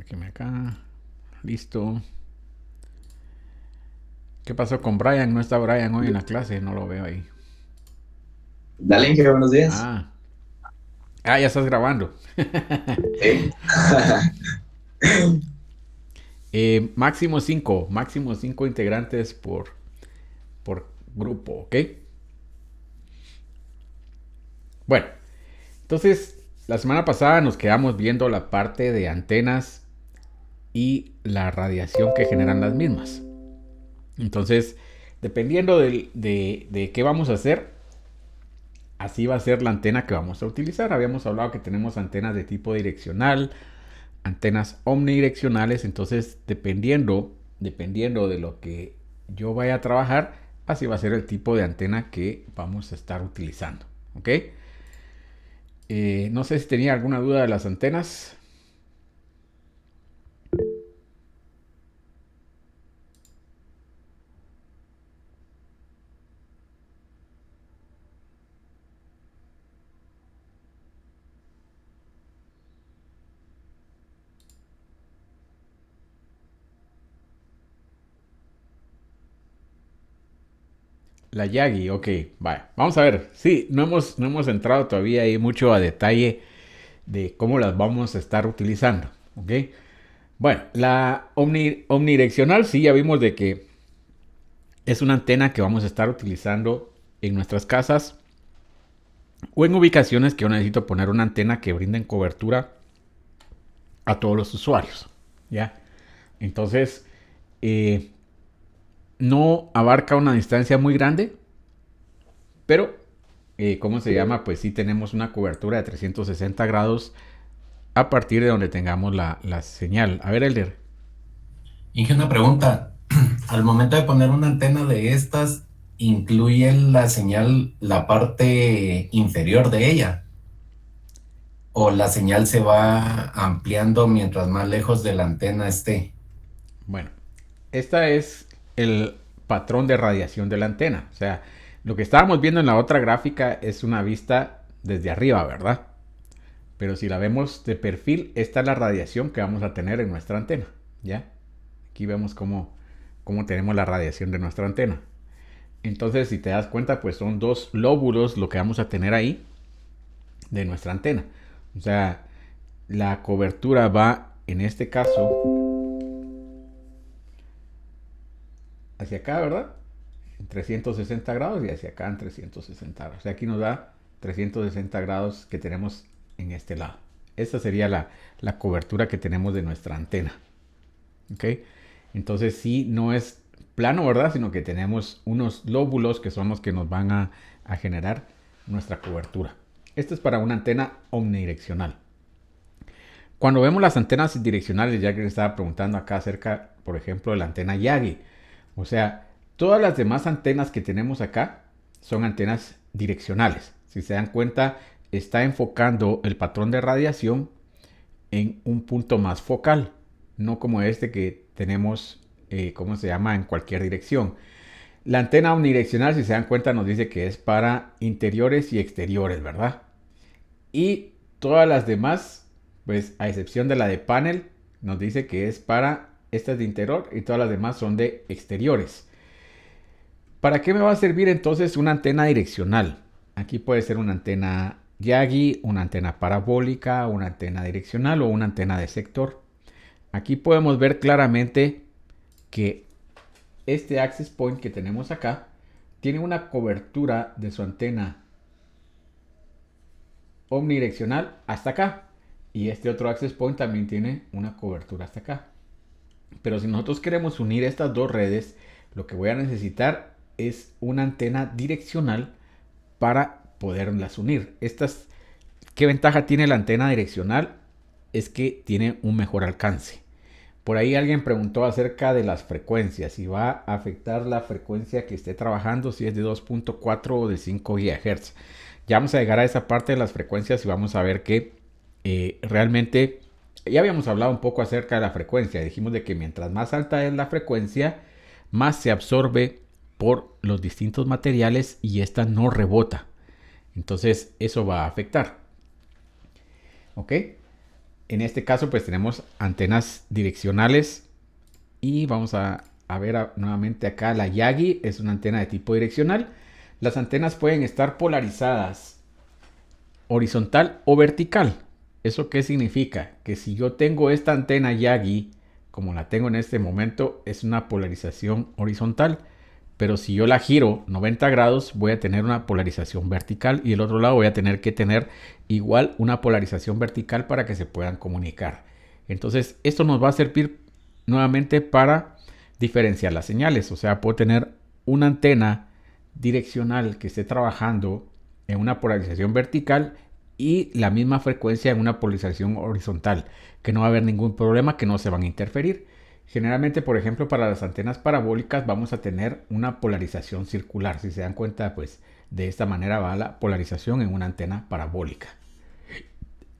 Déjeme acá. Listo. ¿Qué pasó con Brian? No está Brian hoy en la clase, no lo veo ahí. Dale, Inge, buenos días. Ah, ya estás grabando. Sí. Máximo 5 integrantes por grupo, ¿ok? Bueno, entonces la semana pasada nos quedamos viendo la parte de antenas y la radiación que generan las mismas. Entonces, dependiendo de qué vamos a hacer, así va a ser la antena que vamos a utilizar. Habíamos hablado que tenemos antenas de tipo direccional, antenas omnidireccionales, entonces dependiendo de lo que yo vaya a trabajar, así va a ser el tipo de antena que vamos a estar utilizando. ¿Ok? No sé si tenía alguna duda de las antenas. La Yagi, ok, vaya. Vamos a ver. Sí, no hemos entrado todavía ahí mucho a detalle de cómo las vamos a estar utilizando. ¿Ok? Bueno, la omnidireccional sí ya vimos de que es una antena que vamos a estar utilizando en nuestras casas o en ubicaciones que yo necesito poner una antena que brinden cobertura a todos los usuarios. ¿Ya? Entonces, eh, no abarca una distancia muy grande, pero, ¿cómo se llama? Pues sí tenemos una cobertura de 360 grados a partir de donde tengamos la señal. A ver, Elder. Inge, una pregunta. Al momento de poner una antena de estas, ¿incluye la señal la parte inferior de ella? ¿O la señal se va ampliando mientras más lejos de la antena esté? Bueno, esta es el patrón de radiación de la antena. O sea, lo que estábamos viendo en la otra gráfica es una vista desde arriba, ¿verdad? Pero si la vemos de perfil, esta es la radiación que vamos a tener en nuestra antena. ¿Ya? Aquí vemos cómo tenemos la radiación de nuestra antena. Entonces, si te das cuenta, pues son dos lóbulos lo que vamos a tener ahí de nuestra antena. O sea, la cobertura va, en este caso, hacia acá, ¿verdad? En 360 grados y hacia acá en 360 grados. O sea, aquí nos da 360 grados que tenemos en este lado. Esta sería la cobertura que tenemos de nuestra antena. ¿Ok? Entonces sí, no es plano, ¿verdad? Sino que tenemos unos lóbulos que son los que nos van a generar nuestra cobertura. Esto es para una antena omnidireccional. Cuando vemos las antenas direccionales, ya que le estaba preguntando acá acerca, por ejemplo, de la antena Yagi. O sea, todas las demás antenas que tenemos acá son antenas direccionales. Si se dan cuenta, está enfocando el patrón de radiación en un punto más focal, no como este que tenemos, ¿cómo se llama?, en cualquier dirección. La antena omnidireccional, si se dan cuenta, nos dice que es para interiores y exteriores, ¿verdad? Y todas las demás, pues a excepción de la de panel, nos dice que es para, esta es de interior y todas las demás son de exteriores. ¿Para qué me va a servir entonces una antena direccional? Aquí puede ser una antena Yagi, una antena parabólica, una antena direccional o una antena de sector. Aquí podemos ver claramente que este access point que tenemos acá tiene una cobertura de su antena omnidireccional hasta acá. Y este otro access point también tiene una cobertura hasta acá. Pero si nosotros queremos unir estas dos redes, lo que voy a necesitar es una antena direccional para poderlas unir. ¿Qué ventaja tiene la antena direccional? Es que tiene un mejor alcance. Por ahí alguien preguntó acerca de las frecuencias, si va a afectar la frecuencia que esté trabajando, si es de 2.4 o de 5 GHz. Ya vamos a llegar a esa parte de las frecuencias y vamos a ver que realmente ya habíamos hablado un poco acerca de la frecuencia. Dijimos de que mientras más alta es la frecuencia, más se absorbe por los distintos materiales y esta no rebota. Entonces eso va a afectar. ¿Ok? En este caso pues tenemos antenas direccionales y vamos a ver nuevamente acá la Yagi es una antena de tipo direccional. Las antenas pueden estar polarizadas horizontal o vertical. ¿Eso qué significa? Que si yo tengo esta antena Yagi, como la tengo en este momento, es una polarización horizontal. Pero si yo la giro 90 grados, voy a tener una polarización vertical. Y el otro lado voy a tener que tener igual una polarización vertical para que se puedan comunicar. Entonces, esto nos va a servir nuevamente para diferenciar las señales. O sea, puedo tener una antena direccional que esté trabajando en una polarización vertical y la misma frecuencia en una polarización horizontal, que no va a haber ningún problema, que no se van a interferir. Generalmente, por ejemplo, para las antenas parabólicas vamos a tener una polarización circular. Si se dan cuenta, pues de esta manera va la polarización en una antena parabólica.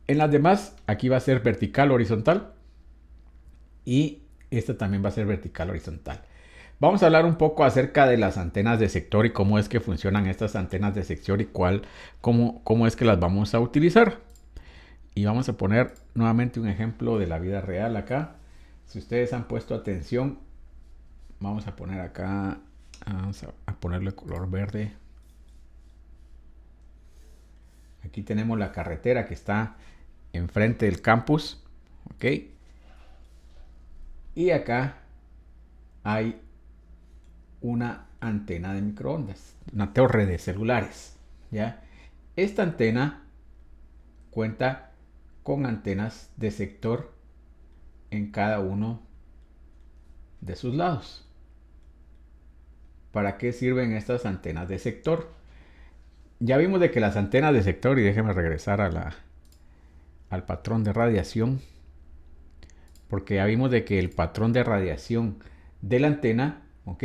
En las demás, aquí va a ser vertical horizontal y esta también va a ser vertical horizontal. Vamos a hablar un poco acerca de las antenas de sector y cómo es que funcionan estas antenas de sector y cómo es que las vamos a utilizar. Y vamos a poner nuevamente un ejemplo de la vida real acá. Si ustedes han puesto atención, vamos a poner acá, vamos a ponerle color verde. Aquí tenemos la carretera que está enfrente del campus, ¿ok? Y acá hay una antena de microondas, una torre de celulares, ¿ya? Esta antena cuenta con antenas de sector en cada uno de sus lados. ¿Para qué sirven estas antenas de sector? Ya vimos de que las antenas de sector, y déjenme regresar al patrón de radiación, porque ya vimos de que el patrón de radiación de la antena, ¿ok?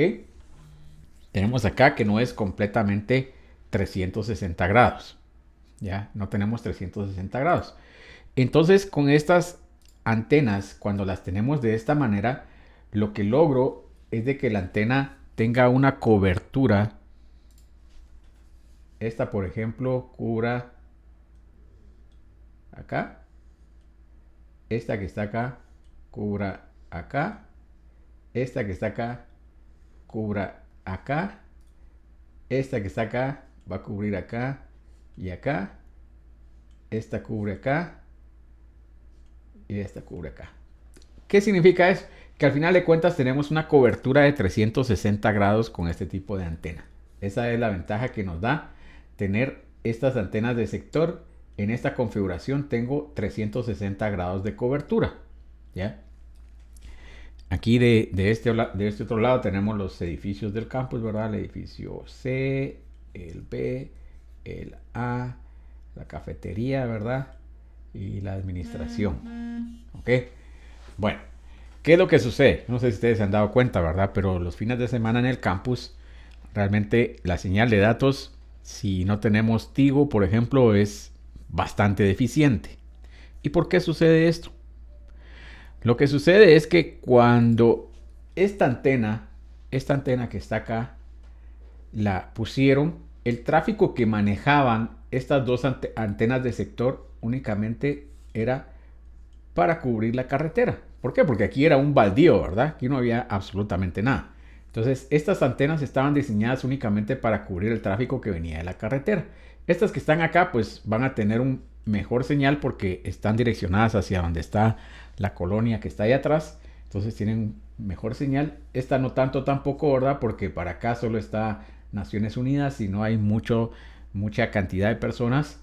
Tenemos acá que no es completamente 360 grados. Ya, no tenemos 360 grados. Entonces, con estas antenas, cuando las tenemos de esta manera, lo que logro es de que la antena tenga una cobertura. Esta, por ejemplo, cubra acá. Esta que está acá, cubra acá. Esta que está acá, cubra acá. Esta que está acá va a cubrir acá y acá. Esta cubre acá y esta cubre acá. ¿Qué significa eso? Que al final de cuentas tenemos una cobertura de 360 grados con este tipo de antena. Esa es la ventaja que nos da tener estas antenas de sector. En esta configuración tengo 360 grados de cobertura, ¿ya? Aquí de este otro lado tenemos los edificios del campus, ¿verdad? El edificio C, el B, el A, la cafetería, ¿verdad? Y la administración. ¿Ok? Bueno, ¿qué es lo que sucede? No sé si ustedes se han dado cuenta, ¿verdad? Pero los fines de semana en el campus, realmente la señal de datos, si no tenemos Tigo, por ejemplo, es bastante deficiente. ¿Y por qué sucede esto? Lo que sucede es que cuando esta antena que está acá, la pusieron, el tráfico que manejaban estas dos antenas de sector únicamente era para cubrir la carretera. ¿Por qué? Porque aquí era un baldío, ¿verdad? Aquí no había absolutamente nada. Entonces, estas antenas estaban diseñadas únicamente para cubrir el tráfico que venía de la carretera. Estas que están acá, pues van a tener un mejor señal porque están direccionadas hacia donde está la colonia que está ahí atrás. Entonces tienen mejor señal. Esta no tanto tampoco, ¿verdad? Porque para acá solo está Naciones Unidas y no hay mucha cantidad de personas.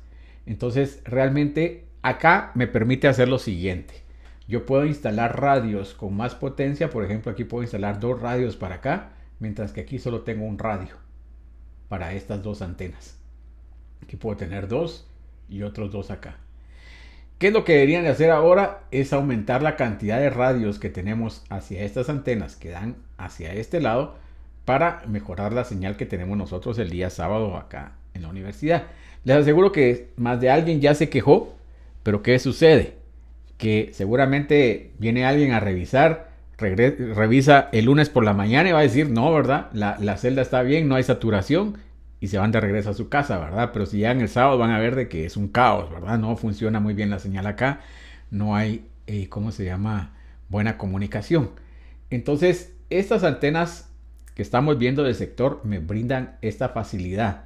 Entonces realmente acá me permite hacer lo siguiente. Yo puedo instalar radios con más potencia. Por ejemplo, aquí puedo instalar 2 radios para acá, mientras que aquí solo tengo un radio para estas 2 antenas. Aquí puedo tener 2 y otros 2 acá. ¿Qué es lo que deberían de hacer ahora? Es aumentar la cantidad de radios que tenemos hacia estas antenas que dan hacia este lado para mejorar la señal que tenemos nosotros el día sábado acá en la universidad. Les aseguro que más de alguien ya se quejó, pero ¿qué sucede? Que seguramente viene alguien a revisar, revisa el lunes por la mañana y va a decir, no, ¿verdad? La celda está bien, no hay saturación, y se van de regreso a su casa, ¿verdad? Pero si llegan el sábado van a ver de que es un caos, ¿verdad? No funciona muy bien la señal acá. no hay, ¿cómo se llama? Buena comunicación. Entonces, estas antenas que estamos viendo del sector me brindan esta facilidad,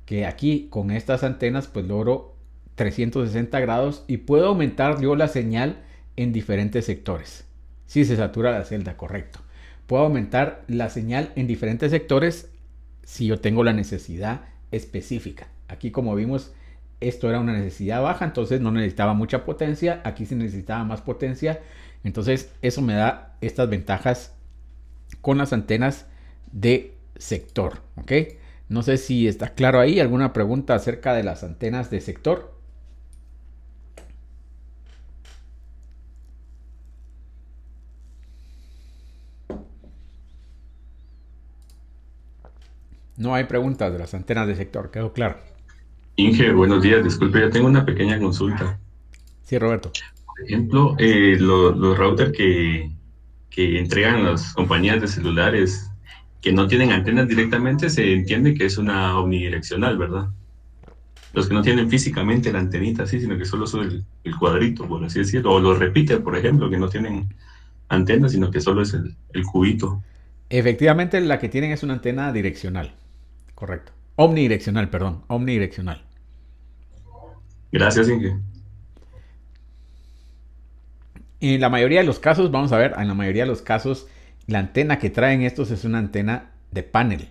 que aquí con estas antenas pues logro 360 grados y puedo aumentar yo la señal en diferentes sectores. Si se satura la celda, correcto. Puedo aumentar la señal en diferentes sectores si yo tengo la necesidad específica. Aquí, como vimos, esto era una necesidad baja, entonces no necesitaba mucha potencia. Aquí se necesitaba más potencia. Entonces eso me da estas ventajas con las antenas de sector. ¿Ok? No sé si está claro ahí. ¿Alguna pregunta acerca de las antenas de sector? No hay preguntas de las antenas de sector, quedó claro. Inge, buenos días. Disculpe, yo tengo una pequeña consulta. Sí, Roberto. Por ejemplo, los routers que entregan las compañías de celulares que no tienen antenas directamente, se entiende que es una omnidireccional, ¿verdad? Los que no tienen físicamente la antenita así, sino que solo son el cuadrito, por así decirlo. O los repeater, por ejemplo, que no tienen antenas, sino que solo es el cubito. Efectivamente, la que tienen es una antena direccional. Correcto. Omnidireccional, perdón. Omnidireccional. Gracias, Inge. En la mayoría de los casos, vamos a ver, en la mayoría de los casos, la antena que traen estos es una antena de panel.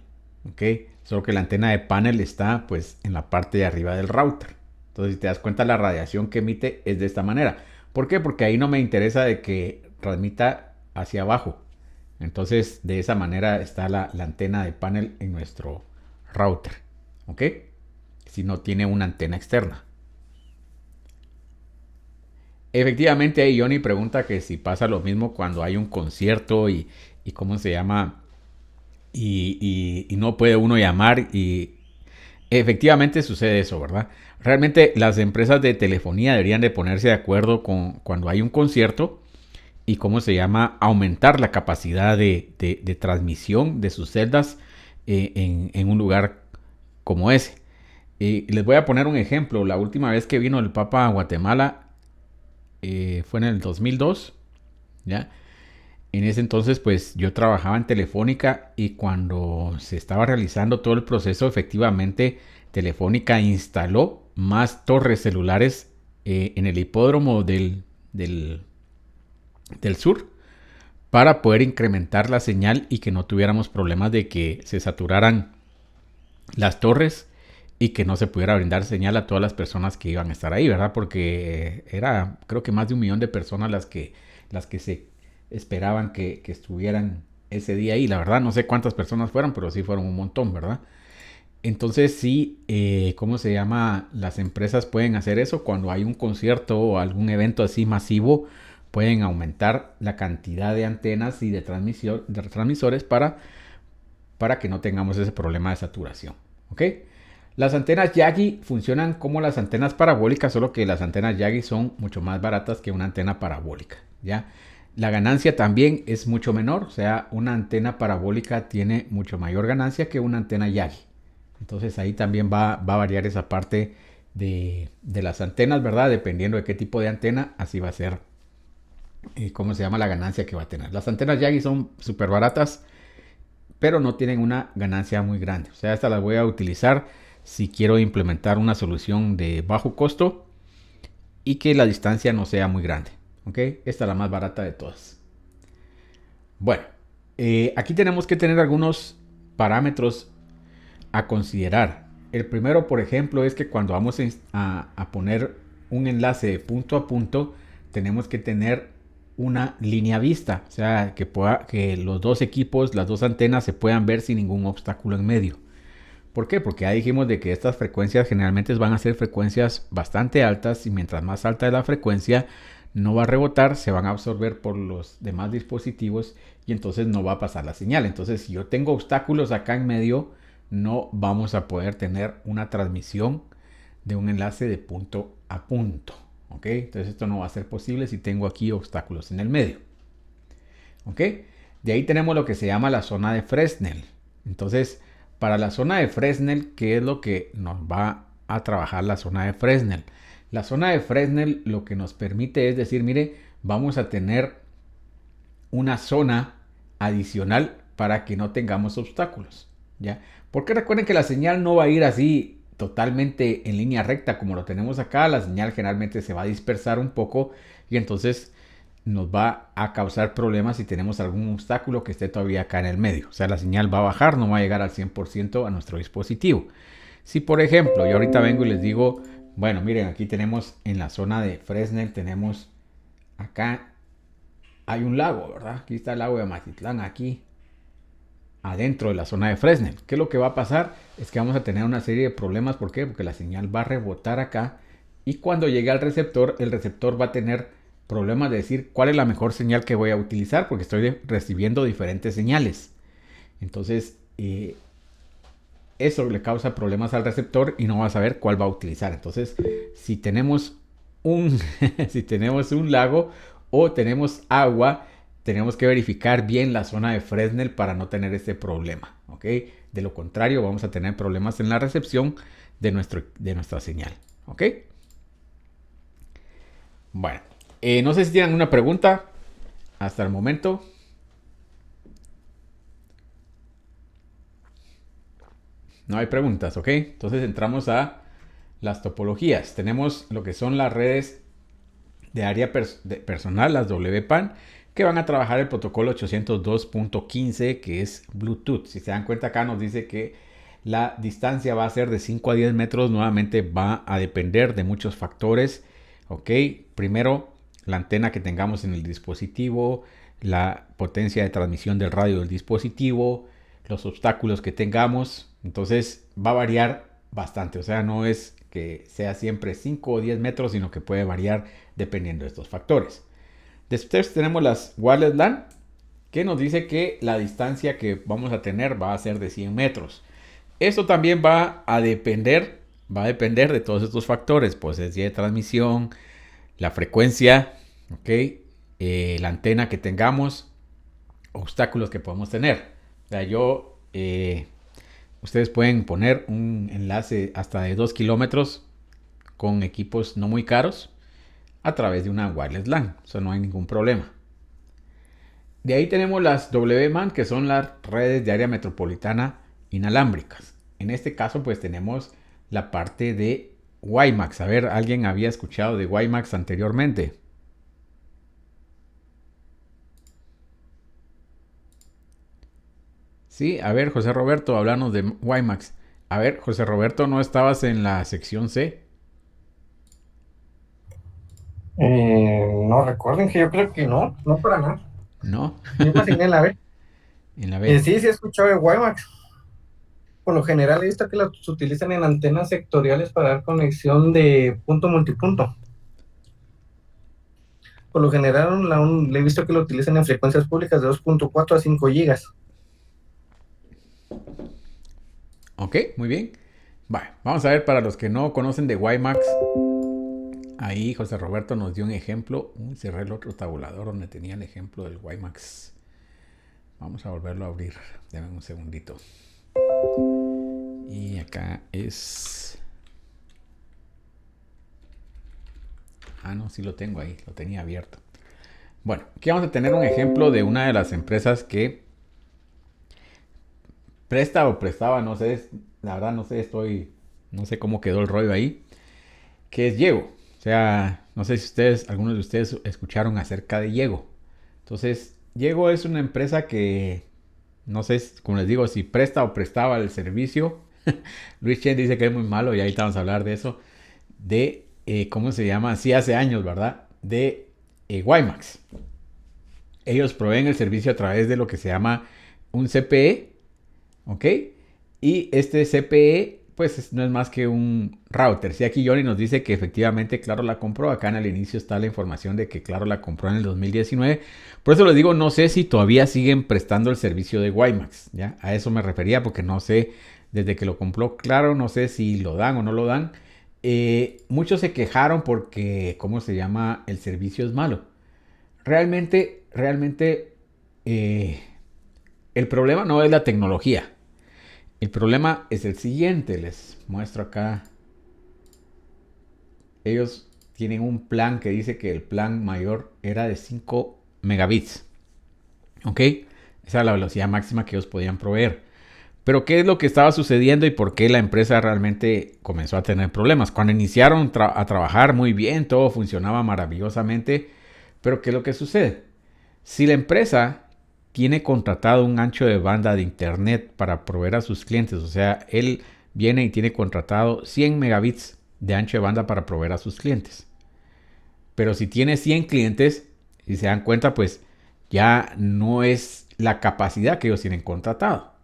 ¿Ok? Solo que la antena de panel está pues en la parte de arriba del router. Entonces, si te das cuenta, la radiación que emite es de esta manera. ¿Por qué? Porque ahí no me interesa de que transmita hacia abajo. Entonces, de esa manera está la antena de panel en nuestro router. ¿Ok? Si no tiene una antena externa. Efectivamente, ahí Johnny pregunta que si pasa lo mismo cuando hay un concierto y cómo se llama y no puede uno llamar, y efectivamente sucede eso, ¿verdad? Realmente las empresas de telefonía deberían de ponerse de acuerdo con cuando hay un concierto y cómo se llama aumentar la capacidad de transmisión de sus celdas en un lugar como ese. Les voy a poner un ejemplo. La última vez que vino el Papa a Guatemala fue en el 2002, ¿ya? En ese entonces pues yo trabajaba en Telefónica y cuando se estaba realizando todo el proceso, efectivamente Telefónica instaló más torres celulares en el hipódromo del sur para poder incrementar la señal y que no tuviéramos problemas de que se saturaran las torres y que no se pudiera brindar señal a todas las personas que iban a estar ahí, ¿verdad? Porque era, creo que más de 1 millón de personas las que se esperaban que estuvieran ese día ahí. La verdad, no sé cuántas personas fueron, pero sí fueron un montón, ¿verdad? Entonces sí, ¿cómo se llama? Las empresas pueden hacer eso cuando hay un concierto o algún evento así masivo. Pueden aumentar la cantidad de antenas y de transmisores para que no tengamos ese problema de saturación, ¿ok? Las antenas Yagi funcionan como las antenas parabólicas, solo que las antenas Yagi son mucho más baratas que una antena parabólica, ¿ya? La ganancia también es mucho menor, o sea, una antena parabólica tiene mucho mayor ganancia que una antena Yagi. Entonces ahí también va a variar esa parte de las antenas, ¿verdad? Dependiendo de qué tipo de antena, así va a ser, ¿cómo se llama? La ganancia que va a tener. Las antenas Yagi son súper baratas, pero no tienen una ganancia muy grande. O sea, estas las voy a utilizar si quiero implementar una solución de bajo costo y que la distancia no sea muy grande. ¿Ok? Esta es la más barata de todas. Bueno, aquí tenemos que tener algunos parámetros a considerar. El primero, por ejemplo, es que cuando vamos a poner un enlace de punto a punto, tenemos que tener una línea vista. O sea, que los dos equipos, las dos antenas se puedan ver sin ningún obstáculo en medio. ¿Por qué? Porque ya dijimos de que estas frecuencias generalmente van a ser frecuencias bastante altas y mientras más alta es la frecuencia, no va a rebotar, se van a absorber por los demás dispositivos y entonces no va a pasar la señal. Entonces, si yo tengo obstáculos acá en medio, no vamos a poder tener una transmisión de un enlace de punto a punto. ¿Ok? Entonces, esto no va a ser posible si tengo aquí obstáculos en el medio. ¿Ok? De ahí tenemos lo que se llama la zona de Fresnel. Entonces, para la zona de Fresnel, ¿qué es lo que nos va a trabajar la zona de Fresnel? La zona de Fresnel lo que nos permite es decir, mire, vamos a tener una zona adicional para que no tengamos obstáculos, ¿ya? Porque recuerden que la señal no va a ir así totalmente en línea recta como lo tenemos acá. La señal generalmente se va a dispersar un poco y entonces nos va a causar problemas si tenemos algún obstáculo que esté todavía acá en el medio. O sea, la señal va a bajar, no va a llegar al 100% a nuestro dispositivo. Si por ejemplo, yo ahorita vengo y les digo, bueno, miren, aquí tenemos en la zona de Fresnel, tenemos acá, hay un lago, ¿verdad? Aquí está el lago de Amatitlán, aquí adentro de la zona de Fresnel. ¿Qué es lo que va a pasar? Es que vamos a tener una serie de problemas. ¿Por qué? Porque la señal va a rebotar acá y cuando llegue al receptor, el receptor va a tener problemas de decir cuál es la mejor señal que voy a utilizar porque estoy recibiendo diferentes señales. Entonces, eso le causa problemas al receptor y no va a saber cuál va a utilizar. Entonces, si tenemos si tenemos un lago o tenemos agua, tenemos que verificar bien la zona de Fresnel para no tener este problema, ¿ok? De lo contrario, vamos a tener problemas en la recepción de nuestra señal, ¿ok? Bueno, no sé si tienen una pregunta hasta el momento. No hay preguntas, ¿ok? Entonces entramos a las topologías. Tenemos lo que son las redes de área personal, las WPAN, que van a trabajar el protocolo 802.15, que es Bluetooth. Si se dan cuenta acá nos dice que la distancia va a ser de 5 a 10 metros. Nuevamente va a depender de muchos factores, ¿ok? Primero, la antena que tengamos en el dispositivo, la potencia de transmisión del radio del dispositivo, los obstáculos que tengamos. Entonces va a variar bastante. O sea, no es que sea siempre 5 o 10 metros, sino que puede variar dependiendo de estos factores. Después tenemos las wireless LAN, que nos dice que la distancia que vamos a tener va a ser de 100 metros. Esto también va a depender de todos estos factores, potencia de transmisión, la frecuencia, ¿ok? La antena que tengamos, obstáculos que podemos tener. O sea, ustedes pueden poner un enlace hasta de 2 kilómetros con equipos no muy caros a través de una wireless LAN. Eso no hay ningún problema. De ahí tenemos las WMAN, que son las redes de área metropolitana inalámbricas. En este caso, pues tenemos la parte de WiMAX. A ver, ¿alguien había escuchado de WiMAX anteriormente? Sí, a ver, José Roberto, háblanos de WiMAX. A ver, José Roberto, ¿no estabas en la sección C? No recuerden que yo creo que no para nada. ¿No? Yo me asigné en la B. En la B. Sí, he escuchado de WiMAX. Por lo general he visto que los utilizan en antenas sectoriales para dar conexión de punto multipunto. Por lo general le he visto que lo utilizan en frecuencias públicas de 2.4 a 5 gigas. Ok, muy bien. Bueno, vamos a ver para los que no conocen de WiMAX. Ahí José Roberto nos dio un ejemplo. Cerré el otro tabulador donde tenía el ejemplo del WiMAX. Vamos a volverlo a abrir. Denme un segundito. Y acá es... Ah, no, sí lo tengo ahí. Lo tenía abierto. Bueno, aquí vamos a tener un ejemplo de una de las empresas que presta o prestaba, no sé, la verdad no sé cómo quedó el rollo ahí, que es Yego. O sea, no sé si algunos de ustedes escucharon acerca de Yego. Entonces, Yego es una empresa que, no sé, como les digo, si presta o prestaba el servicio. Luis Chen dice que es muy malo y ahorita vamos a hablar de eso. De, ¿cómo se llama? Sí, hace años, ¿verdad? De WiMAX. Ellos proveen el servicio a través de lo que se llama un CPE. ¿Ok? Y este CPE, pues no es más que un router. Si aquí Johnny nos dice que efectivamente Claro la compró. Acá en el inicio está la información de que Claro la compró en el 2019. Por eso les digo, no sé si todavía siguen prestando el servicio de WiMAX. ¿Ya? A eso me refería porque no sé, desde que lo compró Claro, no sé si lo dan o no lo dan. Muchos se quejaron porque, ¿cómo se llama? El servicio es malo. Realmente, el problema no es la tecnología. El problema es el siguiente, les muestro acá. Ellos tienen un plan que dice que el plan mayor era de 5 megabits. ¿Ok? Esa era la velocidad máxima que ellos podían proveer. Pero ¿qué es lo que estaba sucediendo y por qué la empresa realmente comenzó a tener problemas? Cuando iniciaron a trabajar muy bien, todo funcionaba maravillosamente. Pero ¿qué es lo que sucede? Si la empresa tiene contratado un ancho de banda de internet para proveer a sus clientes, o sea, él viene y tiene contratado 100 megabits de ancho de banda para proveer a sus clientes. Pero si tiene 100 clientes y se dan cuenta, pues ya no es la capacidad que ellos tienen contratado.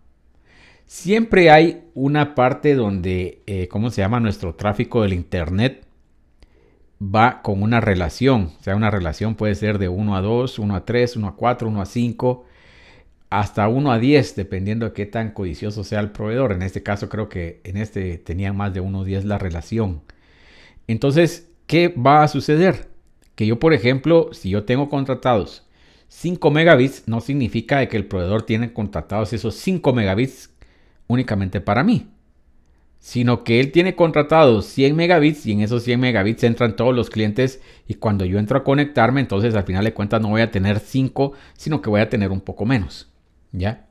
Siempre hay una parte donde, ¿cómo se llama? Nuestro tráfico del internet va con una relación. O sea, una relación puede ser de 1 a 2, 1 a 3, 1 a 4, 1 a 5, hasta 1 a 10, dependiendo de qué tan codicioso sea el proveedor. En este caso creo que en este tenían más de 1 a 10 la relación. Entonces, ¿qué va a suceder? Que yo, por ejemplo, si yo tengo contratados 5 megabits, no significa que el proveedor tiene contratados esos 5 megabits únicamente para mí, sino que él tiene contratados 100 megabits y en esos 100 megabits entran todos los clientes y cuando yo entro a conectarme, entonces al final de cuentas no voy a tener 5, sino que voy a tener un poco menos, ¿ya?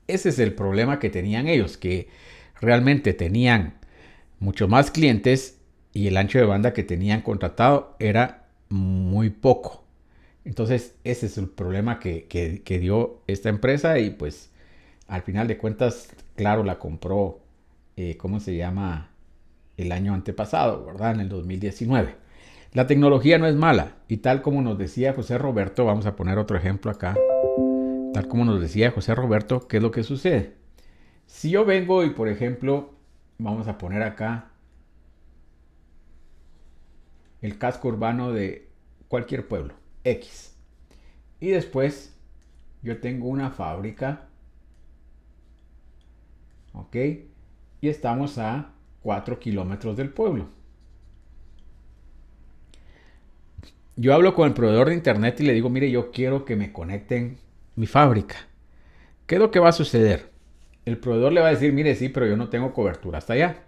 Ese es el problema que tenían ellos, que realmente tenían mucho más clientes y el ancho de banda que tenían contratado era muy poco. Entonces ese es el problema que dio esta empresa y pues al final de cuentas, claro, la compró, ¿cómo se llama? El año antepasado, ¿verdad? En el 2019. La tecnología no es mala. Y tal como nos decía José Roberto, vamos a poner otro ejemplo acá. Tal como nos decía José Roberto, ¿qué es lo que sucede? Si yo vengo y, por ejemplo, vamos a poner acá el casco urbano de cualquier pueblo, X. Y después yo tengo una fábrica. ¿Ok? Y estamos a 4 kilómetros del pueblo. Yo hablo con el proveedor de internet y le digo, mire, yo quiero que me conecten mi fábrica. ¿Qué es lo que va a suceder? El proveedor le va a decir, mire, sí, pero yo no tengo cobertura hasta allá.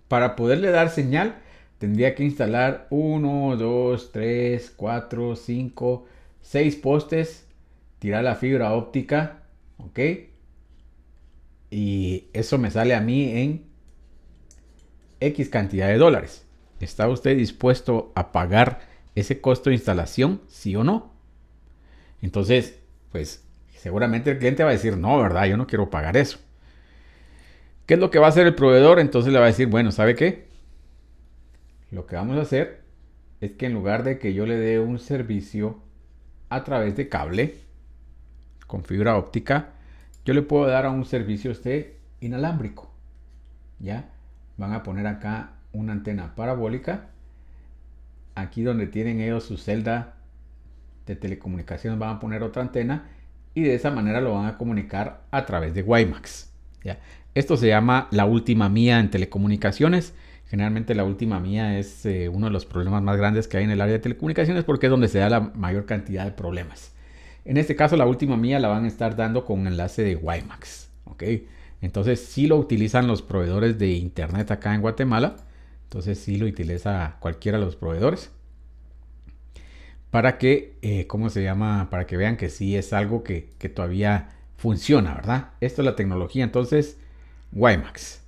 Para poderle dar señal, tendría que instalar 1, 2, 3, 4, 5, 6 postes, tirar la fibra óptica, ¿ok? Y eso me sale a mí en X cantidad de dólares. ¿Está usted dispuesto a pagar ese costo de instalación? ¿Sí o no? Entonces, pues seguramente el cliente va a decir, no, ¿verdad? Yo no quiero pagar eso. ¿Qué es lo que va a hacer el proveedor? Entonces le va a decir, bueno, ¿sabe qué? Lo que vamos a hacer es que en lugar de que yo le dé un servicio a través de cable con fibra óptica, yo le puedo dar a un servicio a usted inalámbrico. ¿Ya? Van a poner acá una antena parabólica. Aquí donde tienen ellos su celda de telecomunicaciones van a poner otra antena. Y de esa manera lo van a comunicar a través de WiMAX. ¿Ya? Esto se llama la última milla en telecomunicaciones. Generalmente la última milla es uno de los problemas más grandes que hay en el área de telecomunicaciones porque es donde se da la mayor cantidad de problemas. En este caso la última milla la van a estar dando con un enlace de WiMAX. ¿Ok? Entonces sí lo utilizan los proveedores de internet acá en Guatemala. Entonces sí lo utiliza cualquiera de los proveedores. Para que, ¿cómo se llama? Para que vean que sí es algo que todavía funciona, ¿verdad? Esto es la tecnología, entonces, WiMAX.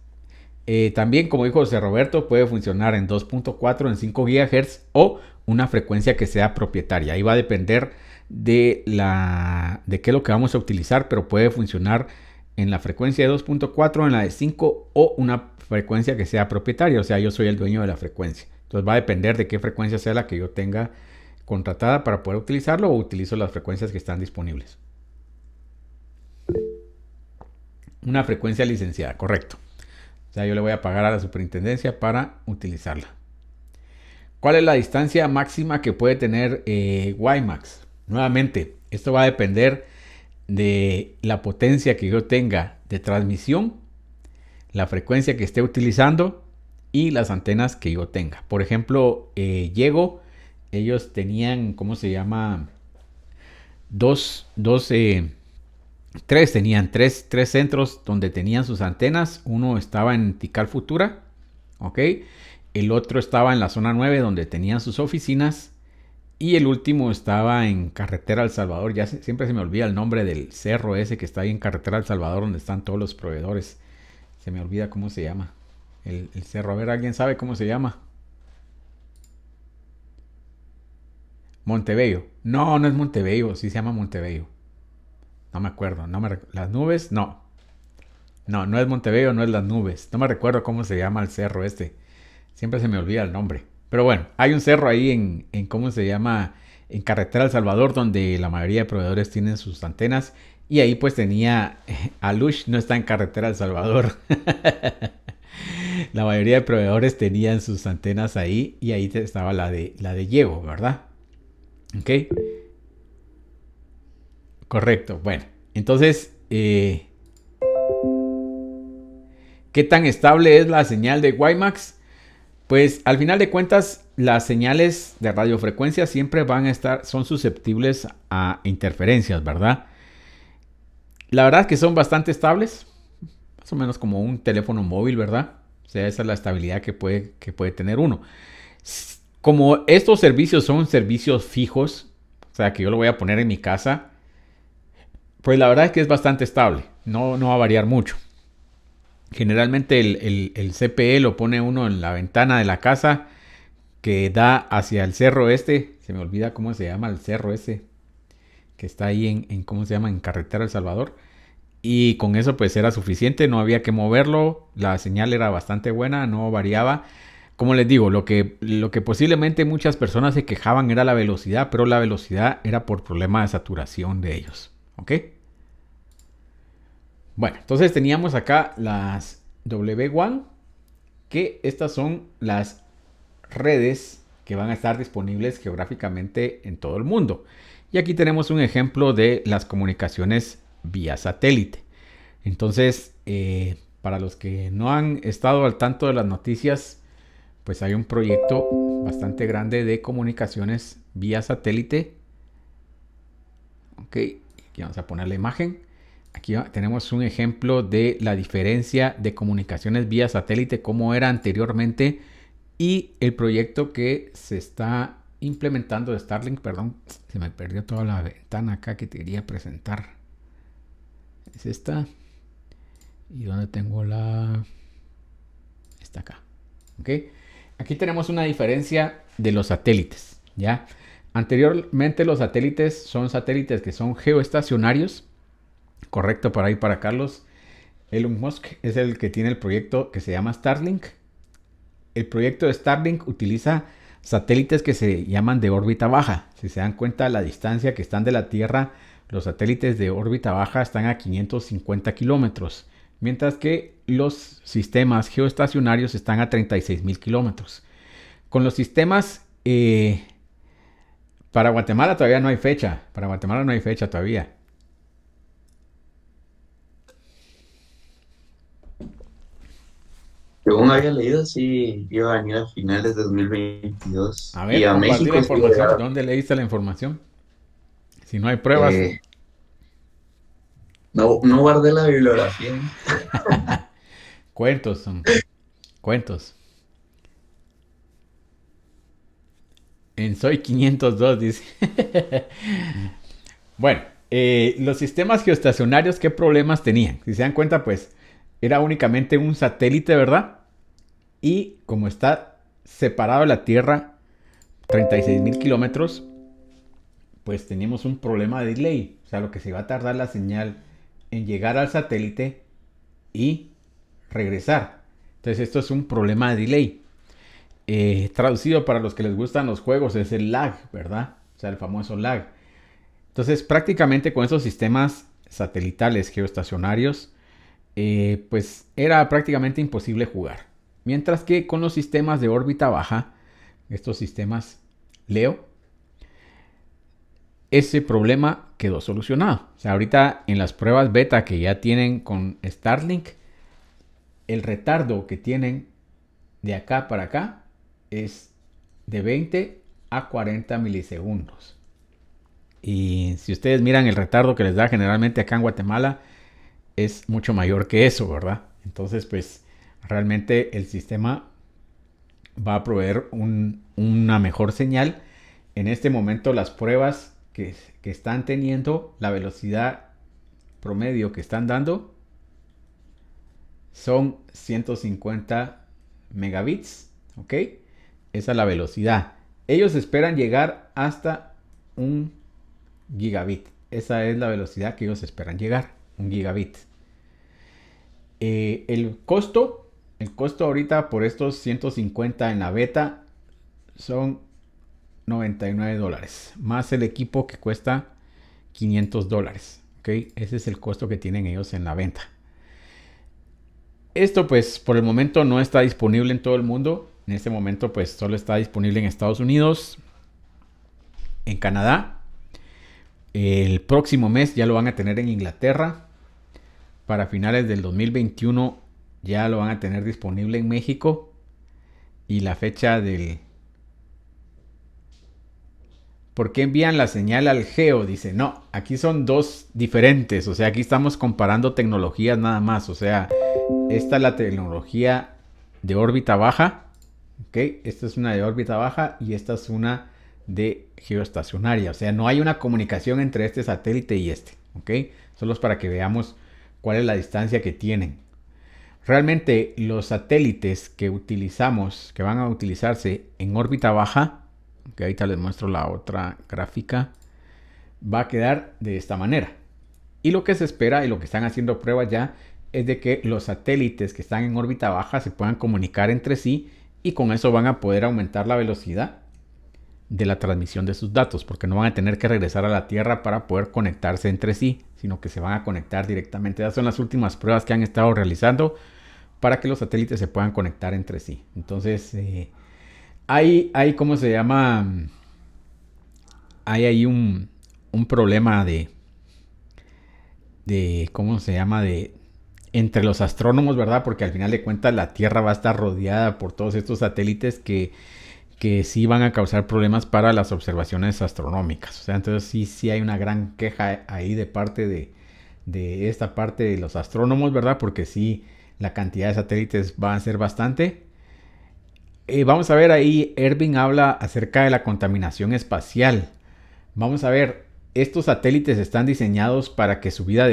También, como dijo José Roberto, puede funcionar en 2.4, en 5 GHz o una frecuencia que sea propietaria. Ahí va a depender de qué es lo que vamos a utilizar, pero puede funcionar en la frecuencia de 2.4, en la de 5 o una frecuencia que sea propietaria. O sea, yo soy el dueño de la frecuencia. Entonces va a depender de qué frecuencia sea la que yo tenga contratada para poder utilizarlo o utilizo las frecuencias que están disponibles. Una frecuencia licenciada, correcto. O sea, yo le voy a pagar a la superintendencia para utilizarla. ¿Cuál es la distancia máxima que puede tener WiMAX? Nuevamente, esto va a depender de la potencia que yo tenga de transmisión, la frecuencia que esté utilizando y las antenas que yo tenga. Por ejemplo, ellos tenían, ¿cómo se llama? Tres centros donde tenían sus antenas. Uno estaba en Tikal Futura, ¿ok? el otro estaba en la zona 9 donde tenían sus oficinas y el último estaba en Carretera El Salvador. Siempre se me olvida el nombre del cerro ese que está ahí en Carretera El Salvador donde están todos los proveedores. Se me olvida cómo se llama el cerro. A ver, ¿alguien sabe cómo se llama? Montebello. No, no es Montebello. Sí se llama Montebello. No me acuerdo. Las nubes, no. No es Montebello, no es Las Nubes. No me recuerdo cómo se llama el cerro este. Siempre se me olvida el nombre. Pero bueno, hay un cerro ahí en ¿cómo se llama? En Carretera El Salvador, donde la mayoría de proveedores tienen sus antenas. Y ahí pues tenía, Alush no está en Carretera El Salvador. La mayoría de proveedores tenían sus antenas ahí. Y ahí estaba la de Diego, ¿verdad? Ok. Correcto. Bueno, entonces, ¿qué tan estable es la señal de WiMAX? Pues al final de cuentas, las señales de radiofrecuencia siempre van a estar, son susceptibles a interferencias, ¿verdad? La verdad es que son bastante estables, más o menos como un teléfono móvil, ¿verdad? O sea, esa es la estabilidad que puede tener uno. Como estos servicios son servicios fijos, o sea, que yo lo voy a poner en mi casa, pues la verdad es que es bastante estable, no va a variar mucho. Generalmente el CPE lo pone uno en la ventana de la casa que da hacia el cerro este. Se me olvida cómo se llama el cerro ese que está ahí en ¿cómo se llama? En Carretera El Salvador. Y con eso pues era suficiente, no había que moverlo. La señal era bastante buena, no variaba. Como les digo, lo que posiblemente muchas personas se quejaban era la velocidad, pero la velocidad era por problema de saturación de ellos. ¿Ok? Bueno, entonces teníamos acá las W1, que estas son las redes que van a estar disponibles geográficamente en todo el mundo. Y aquí tenemos un ejemplo de las comunicaciones vía satélite. Entonces, para los que no han estado al tanto de las noticias, pues hay un proyecto bastante grande de comunicaciones vía satélite. Ok, aquí vamos a poner la imagen. Aquí tenemos un ejemplo de la diferencia de comunicaciones vía satélite, como era anteriormente, y el proyecto que se está implementando de Starlink. Perdón, se me perdió toda la ventana acá que te quería presentar. Es esta. ¿Y dónde tengo la? Está acá. Ok. Aquí tenemos una diferencia de los satélites, ¿ya? Anteriormente los satélites son satélites que son geoestacionarios. Correcto, para ir para Carlos. Elon Musk es el que tiene el proyecto que se llama Starlink. El proyecto de Starlink utiliza satélites que se llaman de órbita baja. Si se dan cuenta, la distancia que están de la Tierra, los satélites de órbita baja están a 550 kilómetros, mientras que los sistemas geoestacionarios están a 36,000 kilómetros. Con los sistemas, para Guatemala todavía no hay fecha. Para Guatemala no hay fecha todavía. Según había leído, sí iba a venir a finales de 2022. A ver, y a compartir México la sí iba a información. llegar. ¿Dónde leíste la información? Si no hay pruebas. No guardé la bibliografía. Cuentos son. Cuentos. En Soy 502 dice. Bueno, los sistemas geoestacionarios, ¿qué problemas tenían? Si se dan cuenta, pues era únicamente un satélite, ¿verdad? Y como está separado de la Tierra 36,000 kilómetros, pues teníamos un problema de delay. O sea, lo que se va a tardar la señal en llegar al satélite y regresar. Entonces esto es un problema de delay. Traducido para los que les gustan los juegos es el lag, ¿verdad? O sea, el famoso lag. Entonces prácticamente con esos sistemas satelitales geoestacionarios, pues era prácticamente imposible jugar. Mientras que con los sistemas de órbita baja, estos sistemas LEO, ese problema quedó solucionado. O sea, ahorita en las pruebas beta que ya tienen con Starlink, el retardo que tienen de acá para acá es de 20 a 40 milisegundos. Y si ustedes miran el retardo que les da generalmente acá en Guatemala, es mucho mayor que eso, ¿verdad? Entonces, pues realmente el sistema va a proveer una mejor señal. En este momento las pruebas que están teniendo, la velocidad promedio que están dando son 150 megabits, ¿ok? Esa es la velocidad. Ellos esperan llegar hasta 1 gigabit. Esa es la velocidad que ellos esperan llegar, 1 gigabit. El costo ahorita por estos 150 en la beta son $99, más el equipo que cuesta $500, ¿ok? Ese es el costo que tienen ellos en la venta. Esto pues por el momento no está disponible en todo el mundo. En este momento pues solo está disponible en Estados Unidos, en Canadá. El próximo mes ya lo van a tener en Inglaterra. Para finales del 2021 ya lo van a tener disponible en México. Y la fecha del... ¿Por qué envían la señal al geo? Dice, no, aquí son dos diferentes. O sea, aquí estamos comparando tecnologías nada más. O sea, esta es la tecnología de órbita baja. ¿Ok? Esta es una de órbita baja y esta es una de geoestacionaria. O sea, no hay una comunicación entre este satélite y este. ¿Ok? Solo es para que veamos cuál es la distancia que tienen. Realmente los satélites que utilizamos, que van a utilizarse en órbita baja, que ahorita les muestro la otra gráfica, va a quedar de esta manera. Y lo que se espera y lo que están haciendo pruebas ya es de que los satélites que están en órbita baja se puedan comunicar entre sí y con eso van a poder aumentar la velocidad de la transmisión de sus datos, porque no van a tener que regresar a la Tierra para poder conectarse entre sí, sino que se van a conectar directamente. Esas son las últimas pruebas que han estado realizando para que los satélites se puedan conectar entre sí. Entonces, hay ¿cómo se llama? Hay ahí un problema de ¿cómo se llama? Entre los astrónomos, ¿verdad? Porque al final de cuentas la Tierra va a estar rodeada por todos estos satélites que sí van a causar problemas para las observaciones astronómicas. O sea, entonces sí hay una gran queja ahí de parte de esta parte de los astrónomos, ¿verdad? Porque sí, la cantidad de satélites va a ser bastante. Vamos a ver ahí, Ervin habla acerca de la contaminación espacial. Vamos a ver, estos satélites están diseñados para que su vida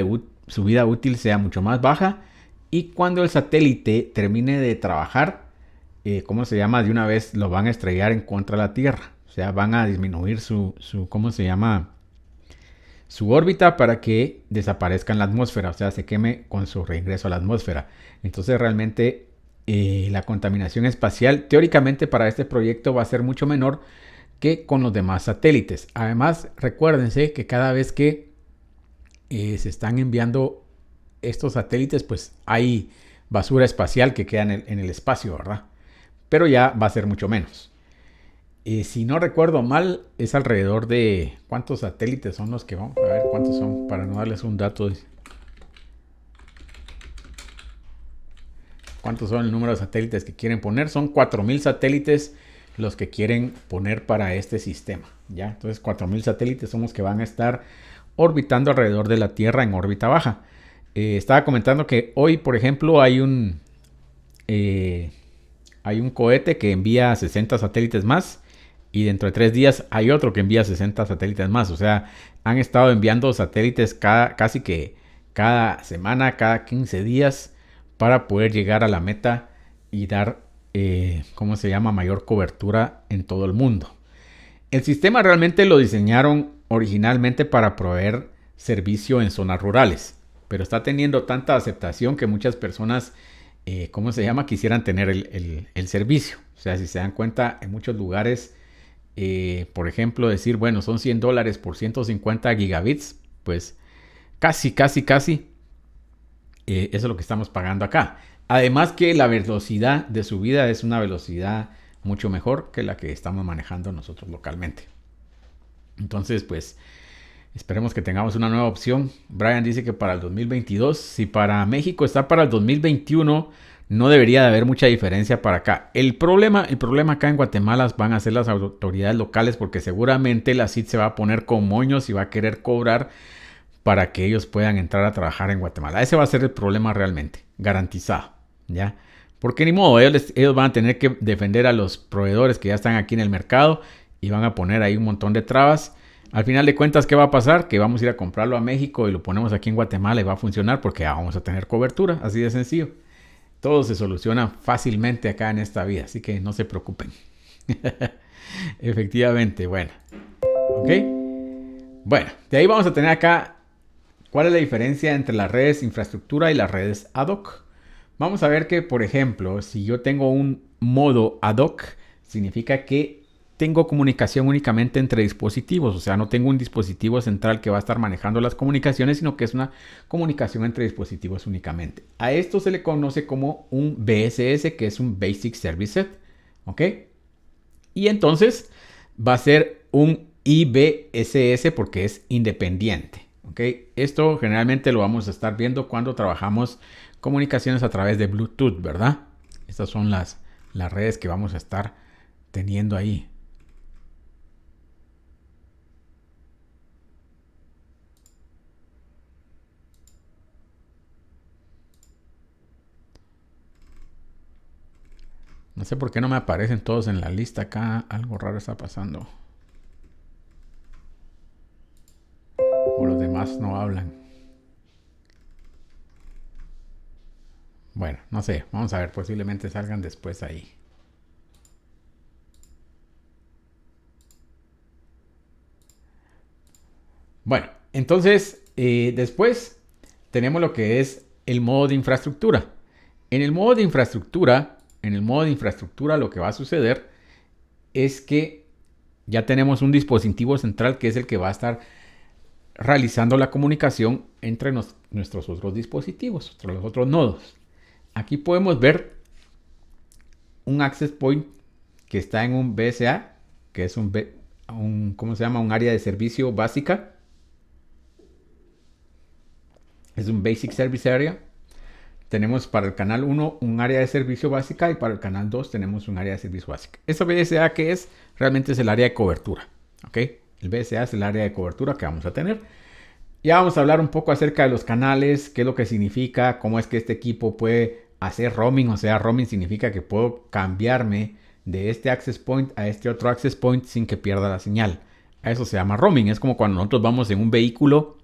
útil sea mucho más baja. Y cuando el satélite termine de trabajar, ¿cómo se llama? De una vez lo van a estrellar en contra de la Tierra. O sea, van a disminuir su ¿cómo se llama? Su órbita para que desaparezca en la atmósfera. O sea, se queme con su reingreso a la atmósfera. Entonces realmente la contaminación espacial teóricamente para este proyecto va a ser mucho menor que con los demás satélites. Además, recuérdense que cada vez que se están enviando estos satélites, pues hay basura espacial que queda en el espacio, ¿verdad? Pero ya va a ser mucho menos. Si no recuerdo mal, es alrededor de... ¿Cuántos satélites son los que vamos? A ver cuántos son, para no darles un dato. ¿Cuántos son el número de satélites que quieren poner? Son 4,000 satélites los que quieren poner para este sistema, ¿ya? Entonces 4,000 satélites son los que van a estar orbitando alrededor de la Tierra en órbita baja. Estaba comentando que hoy, por ejemplo, hay un cohete que envía 60 satélites más y dentro de 3 días hay otro que envía 60 satélites más. O sea, han estado enviando satélites casi que cada semana, cada 15 días para poder llegar a la meta y dar, ¿cómo se llama? Mayor cobertura en todo el mundo. El sistema realmente lo diseñaron originalmente para proveer servicio en zonas rurales, pero está teniendo tanta aceptación que muchas personas ¿cómo se llama? Quisieran tener el servicio. O sea, si se dan cuenta, en muchos lugares, por ejemplo, decir, bueno, son $100 por 150 gigabits, pues casi, eso es lo que estamos pagando acá. Además que la velocidad de subida es una velocidad mucho mejor que la que estamos manejando nosotros localmente. Entonces, pues, esperemos que tengamos una nueva opción. Brian dice que para el 2022, si para México está para el 2021, no debería de haber mucha diferencia para acá. El problema acá en Guatemala van a ser las autoridades locales, porque seguramente la CID se va a poner con moños y va a querer cobrar para que ellos puedan entrar a trabajar en Guatemala. Ese va a ser el problema realmente, garantizado, ¿ya? Porque ni modo, ellos van a tener que defender a los proveedores que ya están aquí en el mercado y van a poner ahí un montón de trabas. Al final de cuentas, ¿qué va a pasar? Que vamos a ir a comprarlo a México y lo ponemos aquí en Guatemala y va a funcionar porque vamos a tener cobertura, así de sencillo. Todo se soluciona fácilmente acá en esta vida, así que no se preocupen. Efectivamente, bueno. ¿Ok? Bueno, de ahí vamos a tener acá cuál es la diferencia entre las redes infraestructura y las redes ad hoc. Vamos a ver que, por ejemplo, si yo tengo un modo ad hoc, significa que tengo comunicación únicamente entre dispositivos. O sea, no tengo un dispositivo central que va a estar manejando las comunicaciones, sino que es una comunicación entre dispositivos únicamente. A esto se le conoce como un BSS, que es un Basic Service Set. ¿Ok? Y entonces va a ser un IBSS porque es independiente. ¿Ok? Esto generalmente lo vamos a estar viendo cuando trabajamos comunicaciones a través de Bluetooth, ¿verdad? Estas son las redes que vamos a estar teniendo ahí. No sé por qué no me aparecen todos en la lista acá. Algo raro está pasando. O los demás no hablan. Bueno, no sé. Vamos a ver. Posiblemente salgan después ahí. Bueno, entonces después tenemos lo que es el modo de infraestructura. En el modo de infraestructura lo que va a suceder es que ya tenemos un dispositivo central que es el que va a estar realizando la comunicación entre nuestros otros dispositivos, los otros nodos. Aquí podemos ver un access point que está en un BSA, que es ¿cómo se llama? Un área de servicio básica. Es un Basic Service Area. Tenemos para el canal 1 un área de servicio básica y para el canal 2 tenemos un área de servicio básica. Esa BSA que es, realmente es el área de cobertura. ¿Ok? El BSA es el área de cobertura que vamos a tener. Ya vamos a hablar un poco acerca de los canales, qué es lo que significa, cómo es que este equipo puede hacer roaming. O sea, roaming significa que puedo cambiarme de este access point a este otro access point sin que pierda la señal. A eso se llama roaming. Es como cuando nosotros vamos en un vehículo.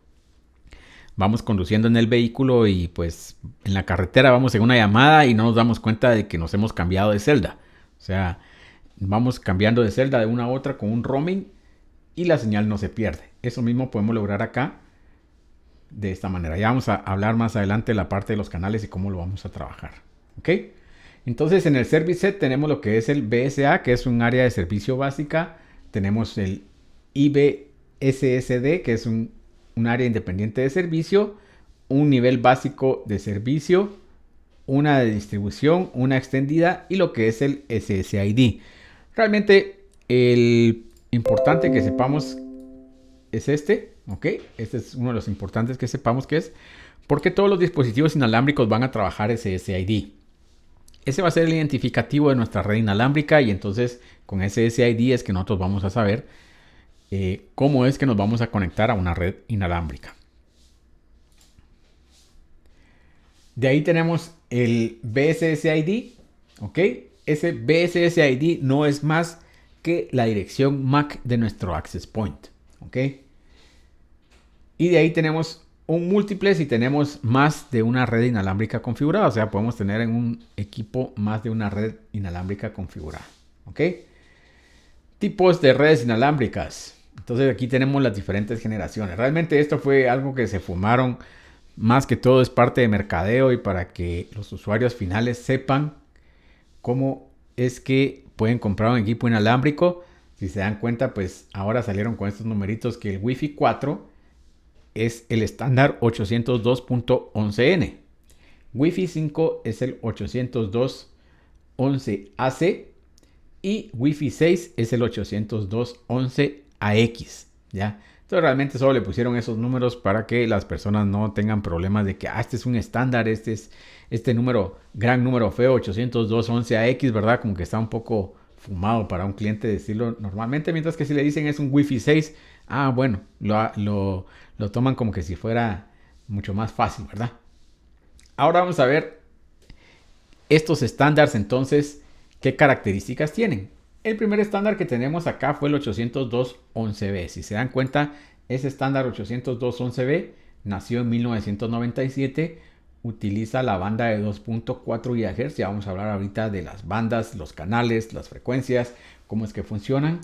Vamos conduciendo en el vehículo y pues en la carretera vamos en una llamada y no nos damos cuenta de que nos hemos cambiado de celda. O sea, vamos cambiando de celda de una a otra con un roaming y la señal no se pierde. Eso mismo podemos lograr acá de esta manera. Ya vamos a hablar más adelante de la parte de los canales y cómo lo vamos a trabajar. ¿Ok? Entonces en el Service Set tenemos lo que es el BSA, que es un área de servicio básica. Tenemos el IBSSD, que es un área independiente de servicio, un nivel básico de servicio, una de distribución, una extendida y lo que es el SSID. Realmente el importante que sepamos es este, ¿ok? Este es uno de los importantes que sepamos que es porque todos los dispositivos inalámbricos van a trabajar SSID. Ese va a ser el identificativo de nuestra red inalámbrica y entonces con SSID es que nosotros vamos a saber cómo es que nos vamos a conectar a una red inalámbrica. De ahí tenemos el BSSID, ¿ok? Ese BSSID no es más que la dirección MAC de nuestro access point, ¿ok? Y de ahí tenemos un múltiple si tenemos más de una red inalámbrica configurada, o sea, podemos tener en un equipo más de una red inalámbrica configurada, ¿ok? Tipos de redes inalámbricas. Entonces aquí tenemos las diferentes generaciones. Realmente esto fue algo que se fumaron. Más que todo es parte de mercadeo y para que los usuarios finales sepan cómo es que pueden comprar un equipo inalámbrico. Si se dan cuenta, pues ahora salieron con estos numeritos que el Wi-Fi 4 es el estándar 802.11n. Wi-Fi 5 es el 802.11ac. Y Wi-Fi 6 es el 802.11ax, ¿ya? Entonces realmente solo le pusieron esos números para que las personas no tengan problemas de que este es un estándar, este número, gran número feo, 802.11ax, ¿verdad? Como que está un poco fumado para un cliente decirlo normalmente, mientras que si le dicen es un Wi-Fi 6, bueno, lo toman como que si fuera mucho más fácil, ¿verdad? Ahora vamos a ver estos estándares, entonces, ¿qué características tienen? El primer estándar que tenemos acá fue el 802.11b. Si se dan cuenta, ese estándar 802.11b nació en 1997, utiliza la banda de 2.4 GHz. Ya vamos a hablar ahorita de las bandas, los canales, las frecuencias, cómo es que funcionan.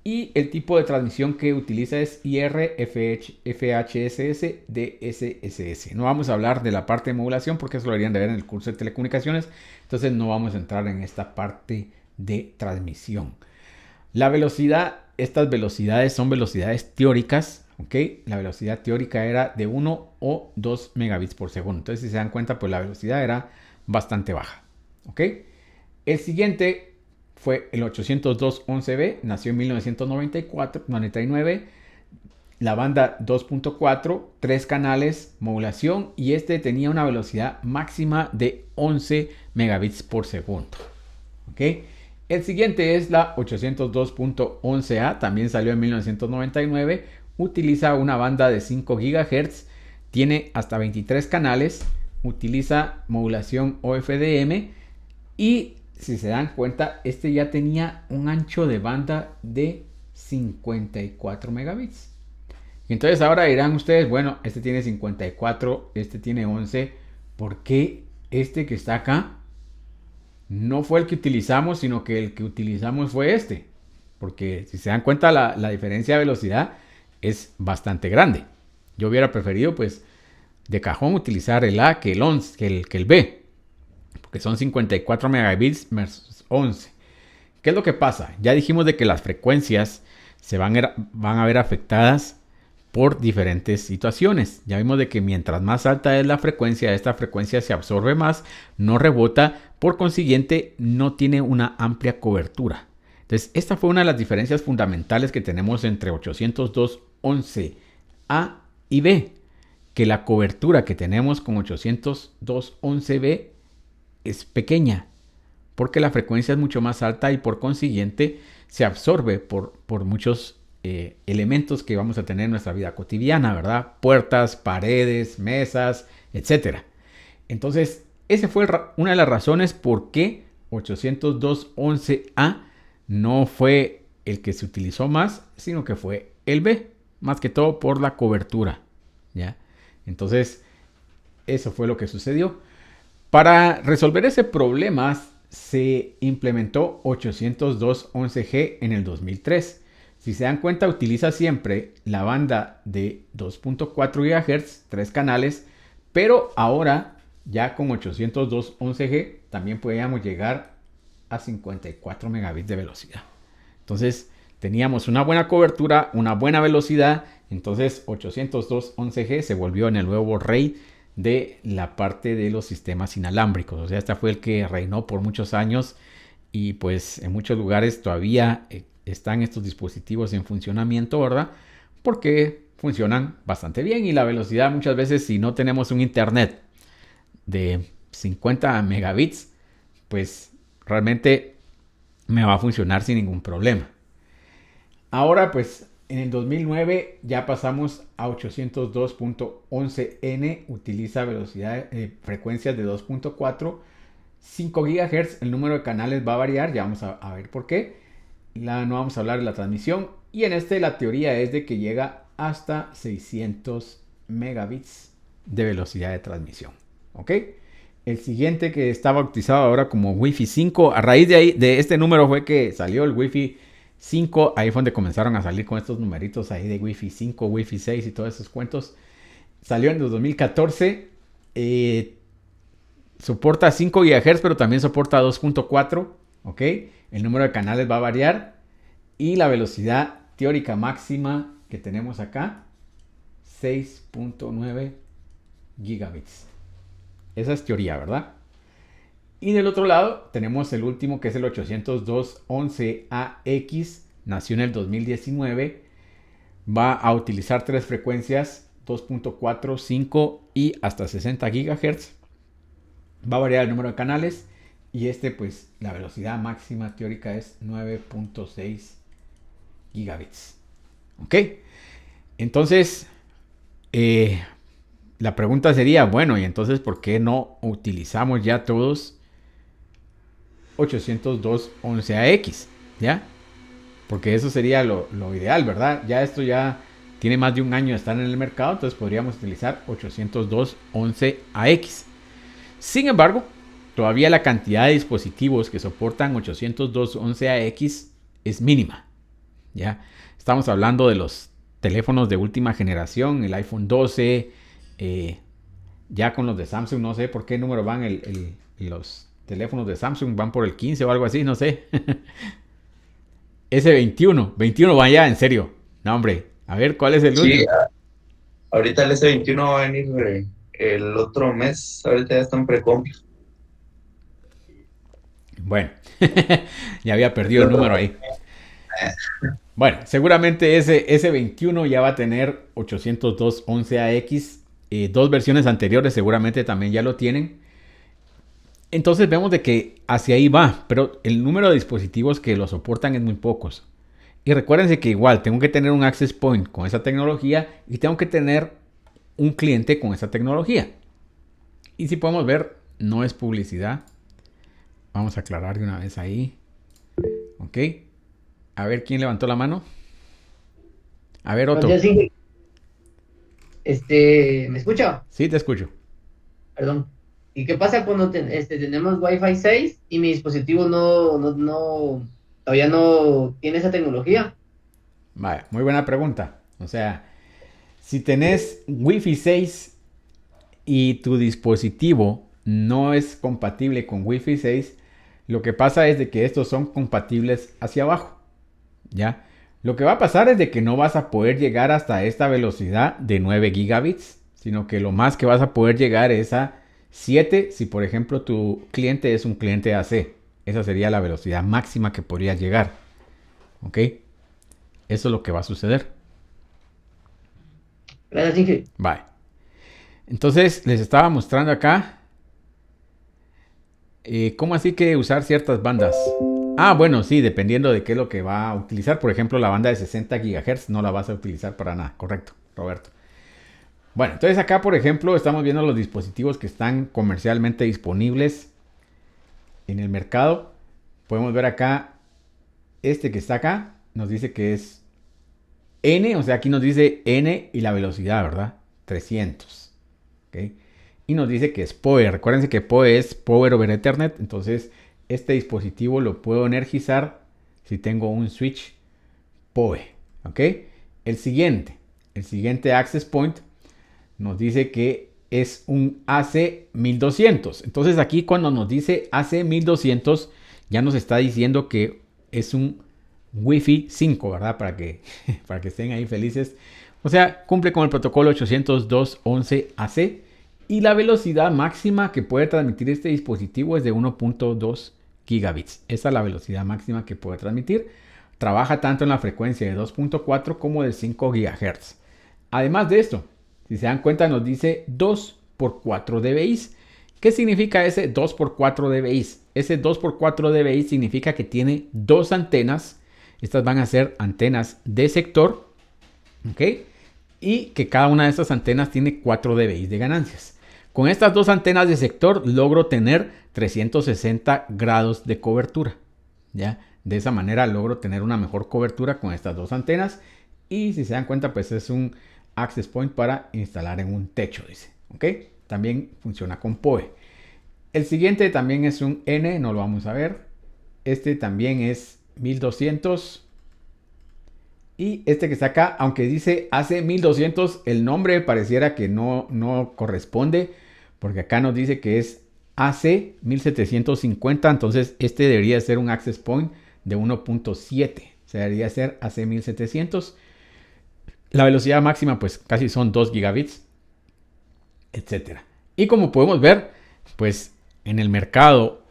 Y el tipo de transmisión que utiliza es IR, FHSS, DSSS. No vamos a hablar de la parte de modulación porque eso lo deberían de ver en el curso de telecomunicaciones. Entonces no vamos a entrar en esta parte de transmisión. La velocidad, estas velocidades son velocidades teóricas, ¿ok? La velocidad teórica era de 1 o 2 megabits por segundo. Entonces, si se dan cuenta, pues la velocidad era bastante baja, ¿ok? El siguiente fue el 802.11b, nació en 1999, la banda 2.4, 3 canales, modulación, y este tenía una velocidad máxima de 11 megabits por segundo, ¿ok? El siguiente es la 802.11a, también salió en 1999, utiliza una banda de 5 GHz, tiene hasta 23 canales, utiliza modulación OFDM y si se dan cuenta, este ya tenía un ancho de banda de 54 megabits. Entonces ahora dirán ustedes, bueno, este tiene 54, este tiene 11, ¿por qué este que está acá no fue el que utilizamos, sino que el que utilizamos fue este? Porque si se dan cuenta, la diferencia de velocidad es bastante grande. Yo hubiera preferido, pues, de cajón utilizar el A que el 11, que el B, porque son 54 megabits versus 11. ¿Qué es lo que pasa? Ya dijimos de que las frecuencias se van a ver afectadas por diferentes situaciones. Ya vimos de que mientras más alta es la frecuencia, esta frecuencia se absorbe más, no rebota, por consiguiente no tiene una amplia cobertura. Entonces, esta fue una de las diferencias fundamentales que tenemos entre 802.11a y B, que la cobertura que tenemos con 802.11b es pequeña, porque la frecuencia es mucho más alta y por consiguiente se absorbe por muchos elementos que vamos a tener en nuestra vida cotidiana, ¿verdad? Puertas, paredes, mesas, etc. Entonces, esa fue una de las razones por qué 802.11a no fue el que se utilizó más, sino que fue el B, más que todo por la cobertura, ¿ya? Entonces, eso fue lo que sucedió. Para resolver ese problema, se implementó 802.11g en el 2003. Si se dan cuenta, utiliza siempre la banda de 2.4 GHz, 3 canales, pero ahora ya con 802.11g también podíamos llegar a 54 megabits de velocidad. Entonces teníamos una buena cobertura, una buena velocidad. Entonces 802.11g se volvió en el nuevo rey de la parte de los sistemas inalámbricos. O sea, este fue el que reinó por muchos años y pues en muchos lugares todavía están estos dispositivos en funcionamiento, ¿verdad? Porque funcionan bastante bien y la velocidad muchas veces, si no tenemos un internet de 50 megabits, pues realmente me va a funcionar sin ningún problema. Ahora pues en el 2009 ya pasamos a 802.11n, utiliza frecuencias de 2.4, 5 GHz, el número de canales va a variar, ya vamos a ver por qué. No vamos a hablar de la transmisión y en la teoría es de que llega hasta 600 megabits de velocidad de transmisión, ¿ok? El siguiente que está bautizado ahora como Wi-Fi 5, a raíz de este número fue que salió el Wi-Fi 5, ahí fue donde comenzaron a salir con estos numeritos ahí de Wi-Fi 5, Wi-Fi 6 y todos esos cuentos. Salió en el 2014, soporta 5 GHz, pero también soporta 2.4, ¿ok? El número de canales va a variar y la velocidad teórica máxima que tenemos acá, 6.9 gigabits. Esa es teoría, ¿verdad? Y del otro lado tenemos el último que es el 802.11ax, nació en el 2019, va a utilizar 3 frecuencias, 2.4, 5 y hasta 60 GHz. Va a variar el número de canales y pues la velocidad máxima teórica es 9.6 gigabits. ¿Ok? Entonces, la pregunta sería, bueno, ¿y entonces por qué no utilizamos ya todos 802.11ax, ¿ya? Porque eso sería lo ideal, ¿verdad? Ya esto ya tiene más de un año de estar en el mercado, entonces podríamos utilizar 802.11ax. Sin embargo, todavía la cantidad de dispositivos que soportan 802.11ax es mínima, ¿ya? Estamos hablando de los teléfonos de última generación, el iPhone 12, ya con los de Samsung, no sé por qué número van los teléfonos de Samsung, van por el 15 o algo así, no sé. S21 vaya, en serio. No, hombre, a ver, ¿cuál es el último? Sí, ahorita el S21 va a venir el otro mes. Ahorita ya está en precompra. Bueno, ya había perdido el número ahí. Bueno, seguramente ese S21 ya va a tener 802.11ax. Dos versiones anteriores seguramente también ya lo tienen. Entonces vemos de que hacia ahí va, pero el número de dispositivos que lo soportan es muy pocos. Y recuérdense que igual tengo que tener un access point con esa tecnología y tengo que tener un cliente con esa tecnología. Y si podemos ver, no es publicidad. Vamos a aclarar de una vez ahí. Ok. A ver quién levantó la mano. A ver, Otto. ¿Me escucha? Sí, te escucho. Perdón. ¿Y qué pasa cuando tenemos Wi-Fi 6 y mi dispositivo todavía no tiene esa tecnología? Vale, muy buena pregunta. O sea, si tenés Wi-Fi 6 y tu dispositivo no es compatible con Wi-Fi 6, lo que pasa es de que estos son compatibles hacia abajo, ¿ya? Lo que va a pasar es de que no vas a poder llegar hasta esta velocidad de 9 gigabits, sino que lo más que vas a poder llegar es a 7 si por ejemplo tu cliente es un cliente AC. Esa sería la velocidad máxima que podrías llegar. ¿Ok? Eso es lo que va a suceder. Gracias, Inge. Vale. Entonces les estaba mostrando acá cómo así que usar ciertas bandas. Ah, bueno, sí, dependiendo de qué es lo que va a utilizar. Por ejemplo, la banda de 60 GHz no la vas a utilizar para nada. Correcto, Roberto. Bueno, entonces acá, por ejemplo, estamos viendo los dispositivos que están comercialmente disponibles en el mercado. Podemos ver acá, este que está acá, nos dice que es N, o sea, aquí nos dice N y la velocidad, ¿verdad? 300. ¿Ok? Y nos dice que es PoE. Recuérdense que PoE es Power over Ethernet. Entonces, este dispositivo lo puedo energizar si tengo un switch PoE. ¿Ok? El siguiente access point nos dice que es un AC1200. Entonces aquí cuando nos dice AC1200 ya nos está diciendo que es un Wi-Fi 5, ¿verdad? Para que estén ahí felices. O sea, cumple con el protocolo 802.11ac y la velocidad máxima que puede transmitir este dispositivo es de 1.2 gigabits. Esa es la velocidad máxima que puede transmitir. Trabaja tanto en la frecuencia de 2.4 como de 5 GHz. Además de esto, si se dan cuenta, nos dice 2x4 dBi. ¿Qué significa ese 2x4 dBi? Ese 2x4 dBi significa que tiene dos antenas. Estas van a ser antenas de sector. ¿Ok? Y que cada una de estas antenas tiene 4 dBi de ganancias. Con estas dos antenas de sector logro tener 360 grados de cobertura. ¿Ya? De esa manera logro tener una mejor cobertura con estas dos antenas. Y si se dan cuenta, pues es un access point para instalar en un techo, dice. ¿Ok? También funciona con PoE. El siguiente también es un N, no lo vamos a ver. Este también es 1200. Y este que está acá, aunque dice AC1200, el nombre pareciera que no corresponde. Porque acá nos dice que es AC1750. Entonces este debería ser un access point de 1.7. O sea, debería ser AC1700. La velocidad máxima pues casi son 2 gigabits, etcétera. Y como podemos ver, pues en el mercado,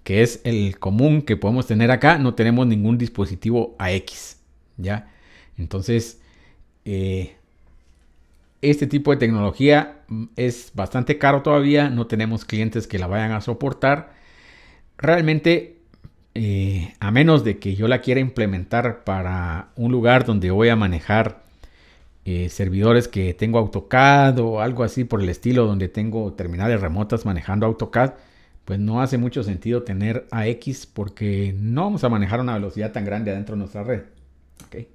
que es el común que podemos tener acá, no tenemos ningún dispositivo AX, ¿ya? Entonces, este tipo de tecnología es bastante caro todavía, no tenemos clientes que la vayan a soportar. Realmente, a menos de que yo la quiera implementar para un lugar donde voy a manejar servidores que tengo AutoCAD o algo así por el estilo, donde tengo terminales remotas manejando AutoCAD, pues no hace mucho sentido tener AX porque no vamos a manejar una velocidad tan grande adentro de nuestra red. ¿Okay?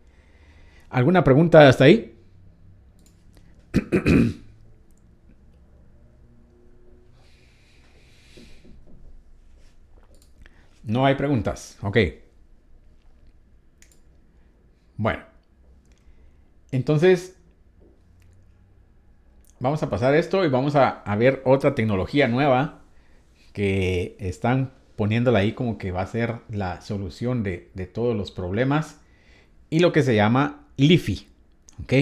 ¿Alguna pregunta hasta ahí? No hay preguntas. Ok. Bueno. Entonces, vamos a pasar esto y vamos a ver otra tecnología nueva que están poniéndola ahí como que va a ser la solución de todos los problemas. Y lo que se llama LiFi. ¿Ok?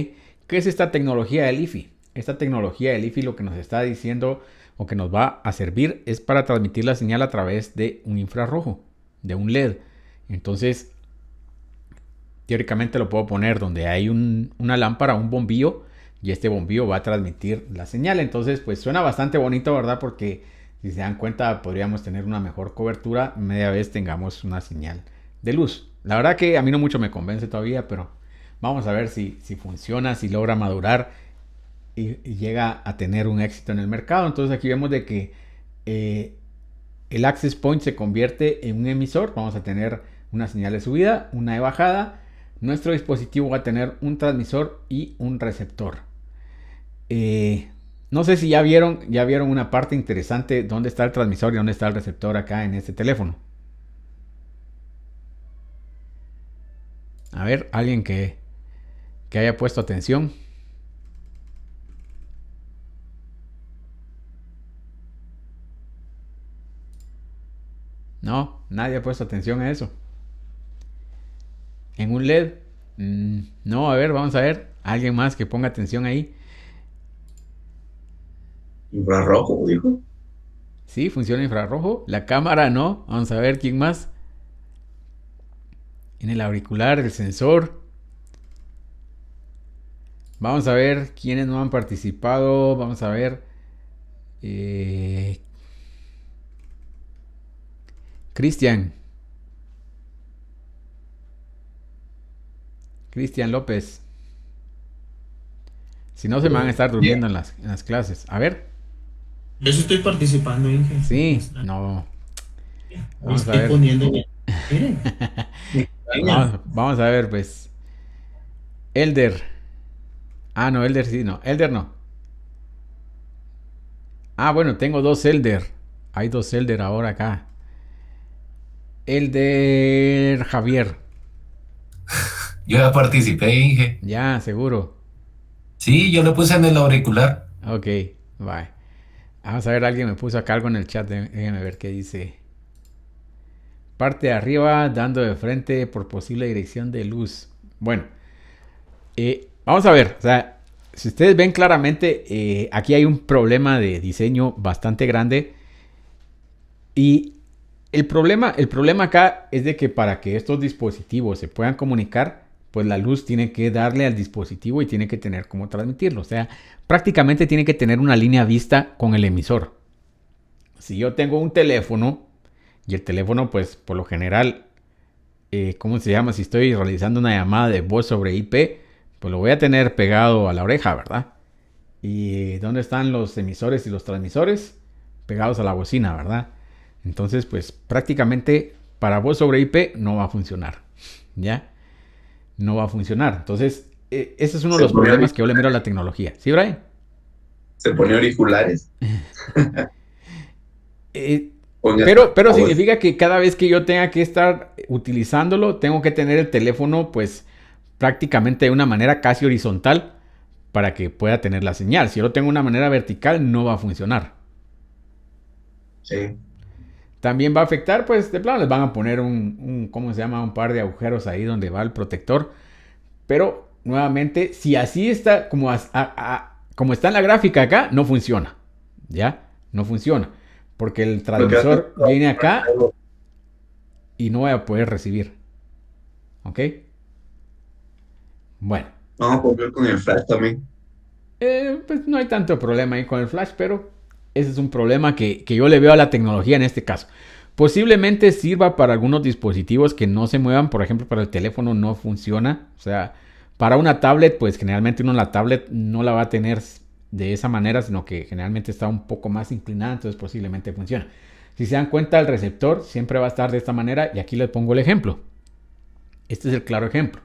¿Qué es esta tecnología de LiFi? Esta tecnología de LiFi lo que nos está diciendo o que nos va a servir es para transmitir la señal a través de un infrarrojo, de un LED. Entonces, teóricamente lo puedo poner donde hay una lámpara, un bombillo, y este bombillo va a transmitir la señal. Entonces, pues suena bastante bonito, ¿verdad? Porque si se dan cuenta, podríamos tener una mejor cobertura media vez tengamos una señal de luz. La verdad que a mí no mucho me convence todavía, pero vamos a ver si funciona, si logra madurar y llega a tener un éxito en el mercado. Entonces aquí vemos de que el access point se convierte en un emisor. Vamos a tener una señal de subida, una de bajada. Nuestro dispositivo va a tener un transmisor y un receptor. No sé si ya vieron una parte interesante, dónde está el transmisor y dónde está el receptor acá en este teléfono. A ver, alguien que haya puesto atención. No, nadie ha puesto atención a eso. En un LED. No, a ver, vamos a ver. Alguien más que ponga atención ahí. Infrarrojo, dijo. Sí, funciona infrarrojo. La cámara no. Vamos a ver quién más. En el auricular, el sensor. Vamos a ver quiénes no han participado. Vamos a ver. Cristian López. Si no, se me van a estar durmiendo en las clases. A ver. Yo sí estoy participando, Inge. Sí, no. Vamos a Estoy ver. poniendo. Miren. Vamos a ver, pues. Elder. Ah, no, Elder sí, no. Elder no. Ah, bueno, tengo dos Elder. Hay dos Elder ahora acá. Elder Javier. Yo ya participé, Inge. Ya, seguro. Sí, yo lo puse en el auricular. Ok, bye. Vamos a ver, alguien me puso acá algo en el chat. Déjenme ver qué dice. Parte de arriba, dando de frente por posible dirección de luz. Bueno, vamos a ver. O sea, si ustedes ven claramente, aquí hay un problema de diseño bastante grande. Y el problema acá es de que para que estos dispositivos se puedan comunicar, pues la luz tiene que darle al dispositivo y tiene que tener cómo transmitirlo. O sea, prácticamente tiene que tener una línea vista con el emisor. Si yo tengo un teléfono y el teléfono, pues por lo general, ¿cómo se llama? Si estoy realizando una llamada de voz sobre IP, pues lo voy a tener pegado a la oreja, ¿verdad? ¿Y dónde están los emisores y los transmisores? Pegados a la bocina, ¿verdad? Entonces, pues prácticamente para voz sobre IP no va a funcionar, ¿ya? No va a funcionar. Entonces, ese es uno de los problemas que yo le miro a la tecnología. ¿Sí, Brian? Se pone auriculares. Pero significa que cada vez que yo tenga que estar utilizándolo, tengo que tener el teléfono, pues, prácticamente de una manera casi horizontal para que pueda tener la señal. Si yo lo tengo de una manera vertical, no va a funcionar. Sí. También va a afectar, pues, de plano les van a poner ¿cómo se llama? Un par de agujeros ahí donde va el protector. Pero, nuevamente, si así está, como está en la gráfica acá, no funciona. ¿Ya? No funciona. Porque el transmisor viene acá y no voy a poder recibir. ¿Ok? Bueno. Vamos a ver con el flash también. Pues no hay tanto problema ahí con el flash, pero ese es un problema que yo le veo a la tecnología en este caso. Posiblemente sirva para algunos dispositivos que no se muevan. Por ejemplo, para el teléfono no funciona. O sea, para una tablet, pues generalmente uno la tablet no la va a tener de esa manera, sino que generalmente está un poco más inclinada, entonces posiblemente funciona. Si se dan cuenta, el receptor siempre va a estar de esta manera y aquí les pongo el ejemplo. Este es el claro ejemplo.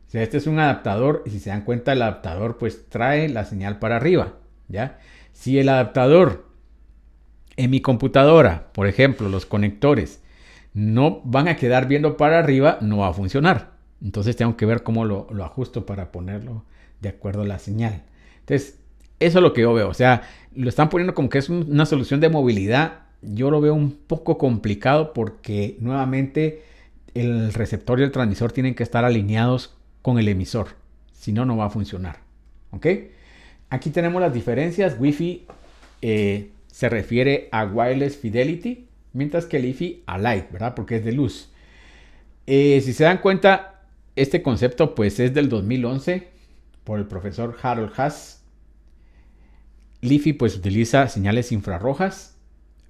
O sea, este es un adaptador y si se dan cuenta, el adaptador pues trae la señal para arriba, ¿ya? Si el adaptador en mi computadora, por ejemplo, los conectores no van a quedar viendo para arriba, no va a funcionar. Entonces tengo que ver cómo lo ajusto para ponerlo de acuerdo a la señal. Entonces, eso es lo que yo veo. O sea, lo están poniendo como que es una solución de movilidad. Yo lo veo un poco complicado porque nuevamente el receptor y el transmisor tienen que estar alineados con el emisor. Si no, no va a funcionar. ¿Ok? Aquí tenemos las diferencias. Wi-Fi se refiere a Wireless Fidelity, mientras que el Li-Fi a Light, ¿verdad? Porque es de luz. Si se dan cuenta, este concepto pues es del 2011 por el profesor Harold Haas. Li-Fi pues utiliza señales infrarrojas,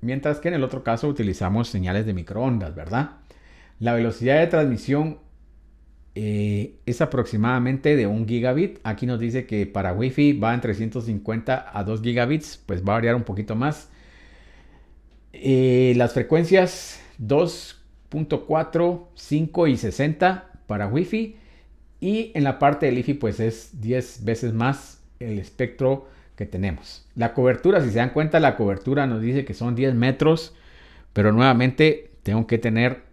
mientras que en el otro caso utilizamos señales de microondas, ¿verdad? La velocidad de transmisión es aproximadamente de 1 gigabit. Aquí nos dice que para Wi-Fi va entre 150 a 2 gigabits, pues va a variar un poquito más. Las frecuencias 2.4, 5 y 60 para Wi-Fi. Y en la parte del Li-Fi pues es 10 veces más el espectro que tenemos. La cobertura, si se dan cuenta, la cobertura nos dice que son 10 metros, pero nuevamente tengo que tener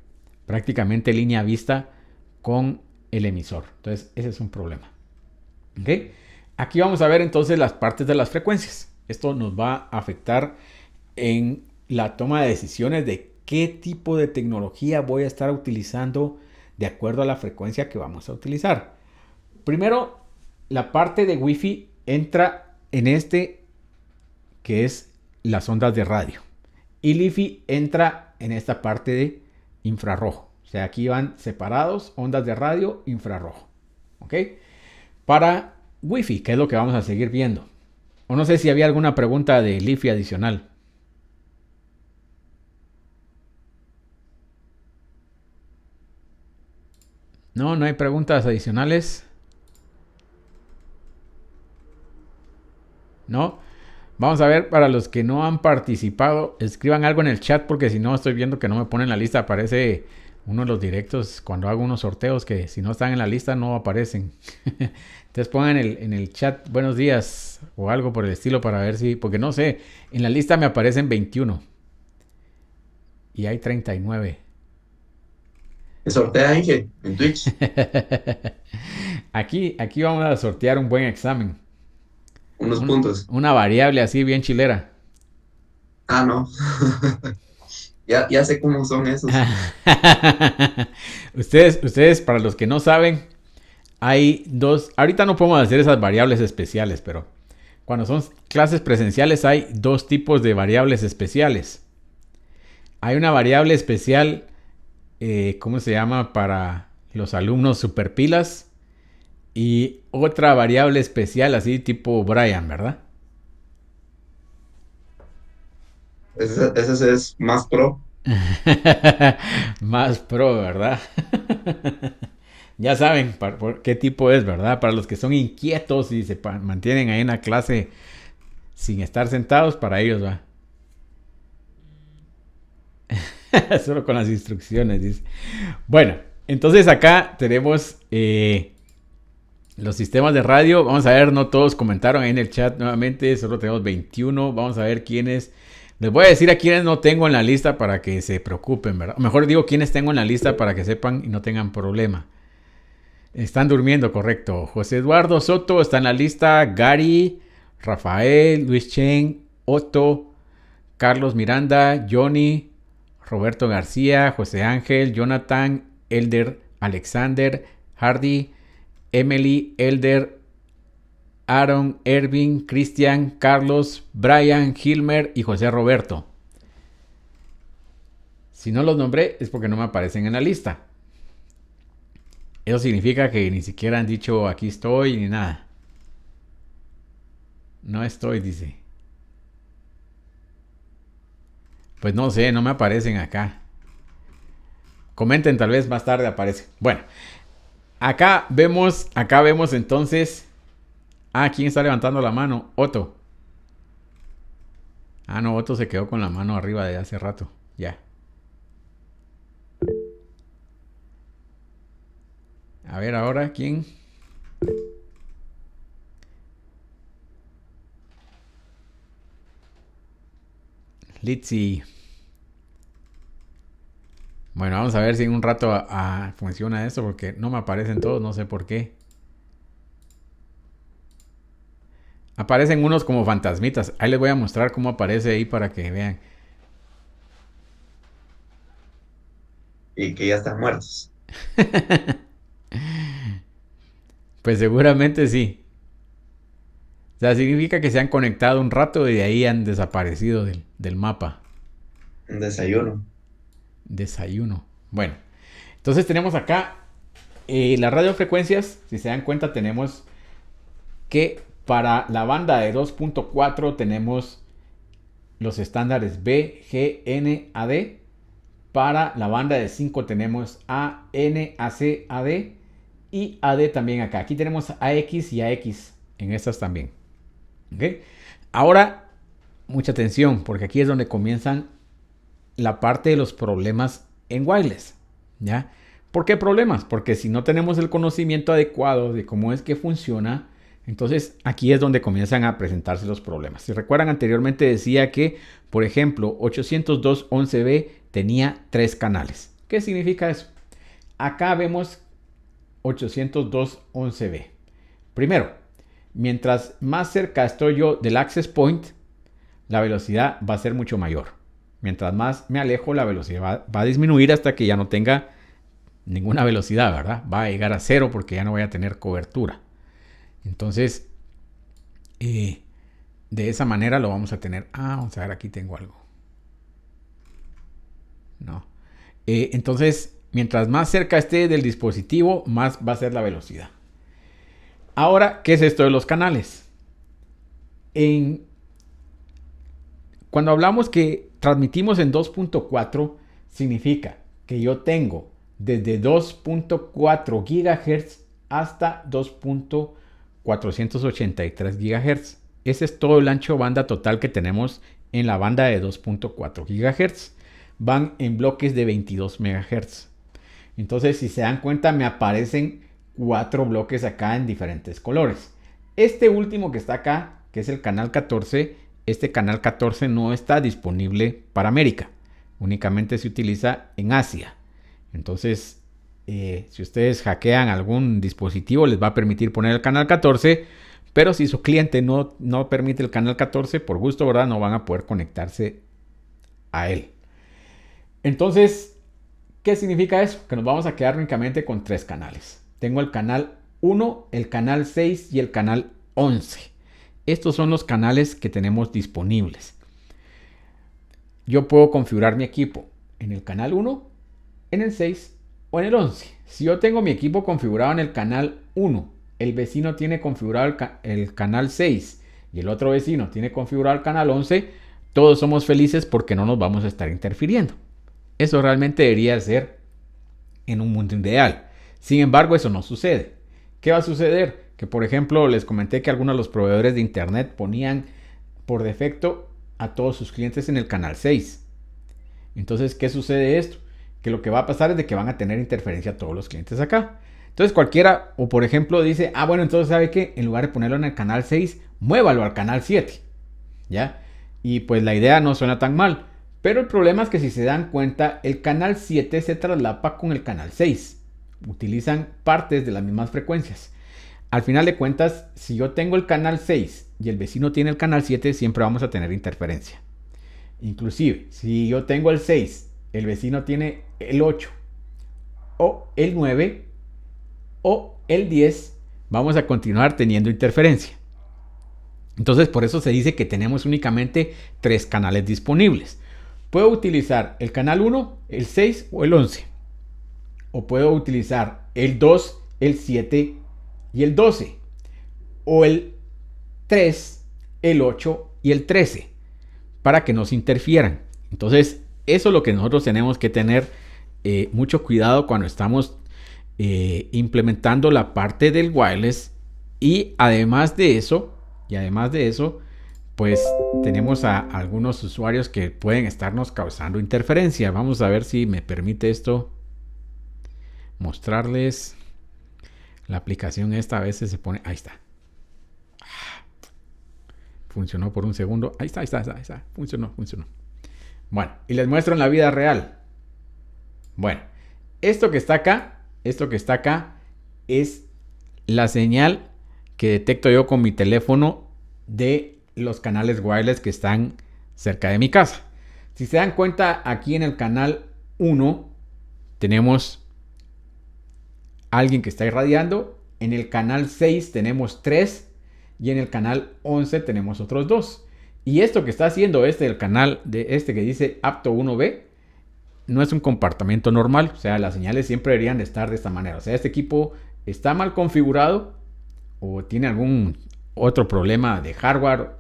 prácticamente línea vista con el emisor. Entonces ese es un problema. ¿Okay? Aquí vamos a ver entonces las partes de las frecuencias. Esto nos va a afectar en la toma de decisiones de qué tipo de tecnología voy a estar utilizando de acuerdo a la frecuencia que vamos a utilizar. Primero, la parte de Wi-Fi entra en este que es las ondas de radio. Y Li-Fi entra en esta parte de infrarrojo. O sea, aquí van separados ondas de radio, infrarrojo. ¿Ok? Para Wi-Fi, que es lo que vamos a seguir viendo. O no sé si había alguna pregunta de Li-Fi adicional. No hay preguntas adicionales. No. Vamos a ver, para los que no han participado, escriban algo en el chat porque si no estoy viendo que no me ponen la lista. Aparece uno de los directos cuando hago unos sorteos que si no están en la lista no aparecen. Entonces pongan en el chat buenos días o algo por el estilo para ver si... Porque no sé, en la lista me aparecen 21 y hay 39. Se sortea, Inge, en Twitch. Aquí vamos a sortear un buen examen. Unos puntos. Una variable así bien chilera. Ah, no. ya sé cómo son esos. Ustedes, para los que no saben, hay dos. Ahorita no podemos hacer esas variables especiales, pero cuando son clases presenciales hay dos tipos de variables especiales. Hay una variable especial, ¿cómo se llama? Para los alumnos superpilas. Y otra variable especial así tipo Brian, ¿verdad? Ese es más pro. Más pro, ¿verdad? Ya saben por qué tipo es, ¿verdad? Para los que son inquietos y se mantienen ahí en la clase sin estar sentados, para ellos va. Solo con las instrucciones, dice. Bueno, entonces acá tenemos los sistemas de radio. Vamos a ver, no todos comentaron ahí en el chat nuevamente, solo tenemos 21. Vamos a ver quiénes. Les voy a decir a quiénes no tengo en la lista para que se preocupen, ¿verdad? O mejor digo quiénes tengo en la lista para que sepan y no tengan problema. Están durmiendo, correcto. José Eduardo Soto está en la lista. Gary, Rafael, Luis Chen, Otto, Carlos Miranda, Johnny, Roberto García, José Ángel, Jonathan, Elder, Alexander, Hardy, Emily, Elder, Aaron, Ervin, Cristian, Carlos, Brian, Gilmer y José Roberto. Si no los nombré es porque no me aparecen en la lista. Eso significa que ni siquiera han dicho aquí estoy ni nada. No estoy, dice. Pues no sé, no me aparecen acá. Comenten, tal vez más tarde aparece. Bueno, acá vemos entonces. ¿Quién está levantando la mano? Otto. No, Otto se quedó con la mano arriba de hace rato. Ya. A ver ahora, ¿quién? Litzy. Bueno, vamos a ver si en un rato funciona esto, porque no me aparecen todos, no sé por qué. Aparecen unos como fantasmitas. Ahí les voy a mostrar cómo aparece ahí para que vean. Y que ya están muertos. Pues seguramente sí. O sea, significa que se han conectado un rato y de ahí han desaparecido del mapa. Un desayuno. Desayuno. Bueno, entonces tenemos acá las radiofrecuencias. Si se dan cuenta, tenemos que para la banda de 2.4 tenemos los estándares B, G, N, AD. Para la banda de 5 tenemos A, N, AC, AD. Y AD también acá. Aquí tenemos AX y AX en estas también. ¿Okay? Ahora, mucha atención, porque aquí es donde comienzan la parte de los problemas en wireless. ¿Ya? ¿Por qué problemas? Porque si no tenemos el conocimiento adecuado de cómo es que funciona, entonces aquí es donde comienzan a presentarse los problemas. Si recuerdan, anteriormente decía que, por ejemplo, 802.11b tenía 3 canales. ¿Qué significa eso? Acá vemos 802.11b. Primero, mientras más cerca estoy yo del access point, la velocidad va a ser mucho mayor. Mientras más me alejo, la velocidad va a disminuir hasta que ya no tenga ninguna velocidad, ¿verdad? Va a llegar a 0 porque ya no voy a tener cobertura. Entonces, de esa manera lo vamos a tener. Vamos a ver, aquí tengo algo. No. Entonces, mientras más cerca esté del dispositivo, más va a ser la velocidad. Ahora, ¿qué es esto de los canales? Cuando hablamos que transmitimos en 2.4, significa que yo tengo desde 2.4 GHz hasta 2.483 GHz. Ese es todo el ancho de banda total que tenemos en la banda de 2.4 GHz. Van en bloques de 22 MHz. Entonces, si se dan cuenta, me aparecen 4 bloques acá en diferentes colores. Este último que está acá, que es el canal 14, este canal 14 no está disponible para América. Únicamente se utiliza en Asia. Entonces, si ustedes hackean algún dispositivo, les va a permitir poner el canal 14. Pero si su cliente no permite el canal 14, por gusto, ¿verdad? No van a poder conectarse a él. Entonces, ¿qué significa eso? Que nos vamos a quedar únicamente con 3 canales. Tengo el canal 1, el canal 6 y el canal 11. Estos son los canales que tenemos disponibles. Yo puedo configurar mi equipo en el canal 1, en el 6 o en el 11. Si yo tengo mi equipo configurado en el canal 1, el vecino tiene configurado el canal 6 y el otro vecino tiene configurado el canal 11, todos somos felices porque no nos vamos a estar interfiriendo. Eso realmente debería ser en un mundo ideal. Sin embargo, eso no sucede. ¿Qué va a suceder? Que, por ejemplo, les comenté que algunos de los proveedores de internet ponían por defecto a todos sus clientes en el canal 6. Entonces, ¿qué sucede esto? Que lo que va a pasar es de que van a tener interferencia todos los clientes acá. Entonces, cualquiera, o por ejemplo, dice, bueno, entonces, ¿sabe qué? En lugar de ponerlo en el canal 6, muévalo al canal 7. ¿Ya? Y pues la idea no suena tan mal. Pero el problema es que si se dan cuenta, el canal 7 se traslapa con el canal 6. Utilizan partes de las mismas frecuencias. Al final de cuentas, si yo tengo el canal 6 y el vecino tiene el canal 7, siempre vamos a tener interferencia. Inclusive, si yo tengo el 6, el vecino tiene el 8 o el 9 o el 10, vamos a continuar teniendo interferencia. Entonces, por eso se dice que tenemos únicamente 3 canales disponibles. Puedo utilizar el canal 1, el 6 o el 11. O puedo utilizar el 2, el 7 y el 12. O el 3, el 8 y el 13. Para que no se interfieran. Entonces, eso es lo que nosotros tenemos que tener mucho cuidado cuando estamos implementando la parte del wireless. Y además de eso, pues tenemos a algunos usuarios que pueden estarnos causando interferencia. Vamos a ver si me permite esto mostrarles. La aplicación esta a veces se pone... Ahí está. Funcionó por un segundo. Ahí está. Funcionó. Bueno, y les muestro en la vida real. Bueno, esto que está acá es la señal que detecto yo con mi teléfono de los canales wireless que están cerca de mi casa. Si se dan cuenta, aquí en el canal 1 tenemos alguien que está irradiando. En el canal 6 tenemos 3 y en el canal 11 tenemos otros 2. Y esto que está haciendo el canal de que dice apto 1B no es un comportamiento normal. O sea, las señales siempre deberían de estar de esta manera. O sea, este equipo está mal configurado o tiene algún otro problema de hardware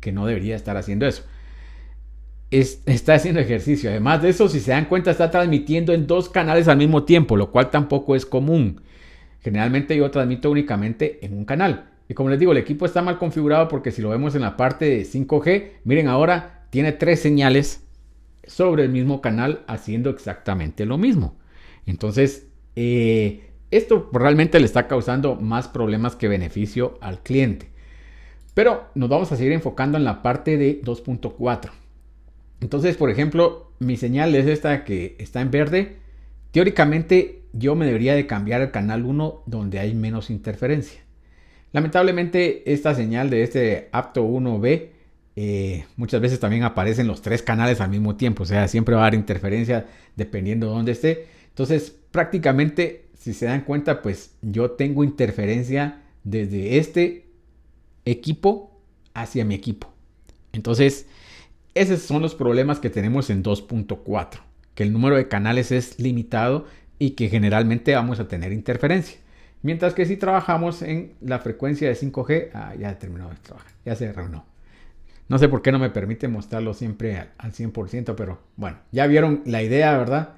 que no debería estar haciendo eso. Está haciendo ejercicio. Además de eso, si se dan cuenta, está transmitiendo en 2 canales al mismo tiempo, lo cual tampoco es común. Generalmente yo transmito únicamente en un canal. Y como les digo, el equipo está mal configurado porque si lo vemos en la parte de 5G, miren ahora, tiene 3 señales sobre el mismo canal haciendo exactamente lo mismo. Entonces, esto realmente le está causando más problemas que beneficio al cliente. Pero nos vamos a seguir enfocando en la parte de 2.4. Entonces, por ejemplo, mi señal es esta que está en verde. Teóricamente, yo me debería de cambiar al canal 1 donde hay menos interferencia. Lamentablemente, esta señal de este apto 1B muchas veces también aparecen los 3 canales al mismo tiempo. O sea, siempre va a haber interferencia dependiendo de dónde esté. Entonces, prácticamente, si se dan cuenta, pues yo tengo interferencia desde este equipo hacia mi equipo. Entonces, esos son los problemas que tenemos en 2.4, que el número de canales es limitado y que generalmente vamos a tener interferencia. Mientras que si trabajamos en la frecuencia de 5G, ya terminó de trabajar, ya se reunió. No sé por qué no me permite mostrarlo siempre al 100%, pero bueno, ya vieron la idea, ¿verdad?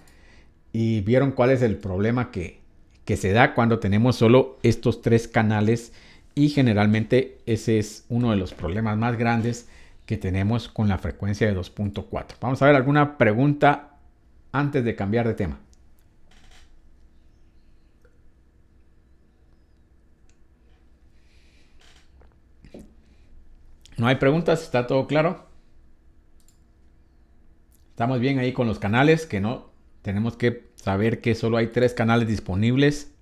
Y vieron cuál es el problema que se da cuando tenemos solo estos 3 canales, y generalmente ese es uno de los problemas más grandes que tenemos con la frecuencia de 2.4. Vamos a ver alguna pregunta antes de cambiar de tema. ¿No hay preguntas? ¿Está todo claro? Estamos bien ahí con los canales, que no tenemos que saber que solo hay 3 canales disponibles.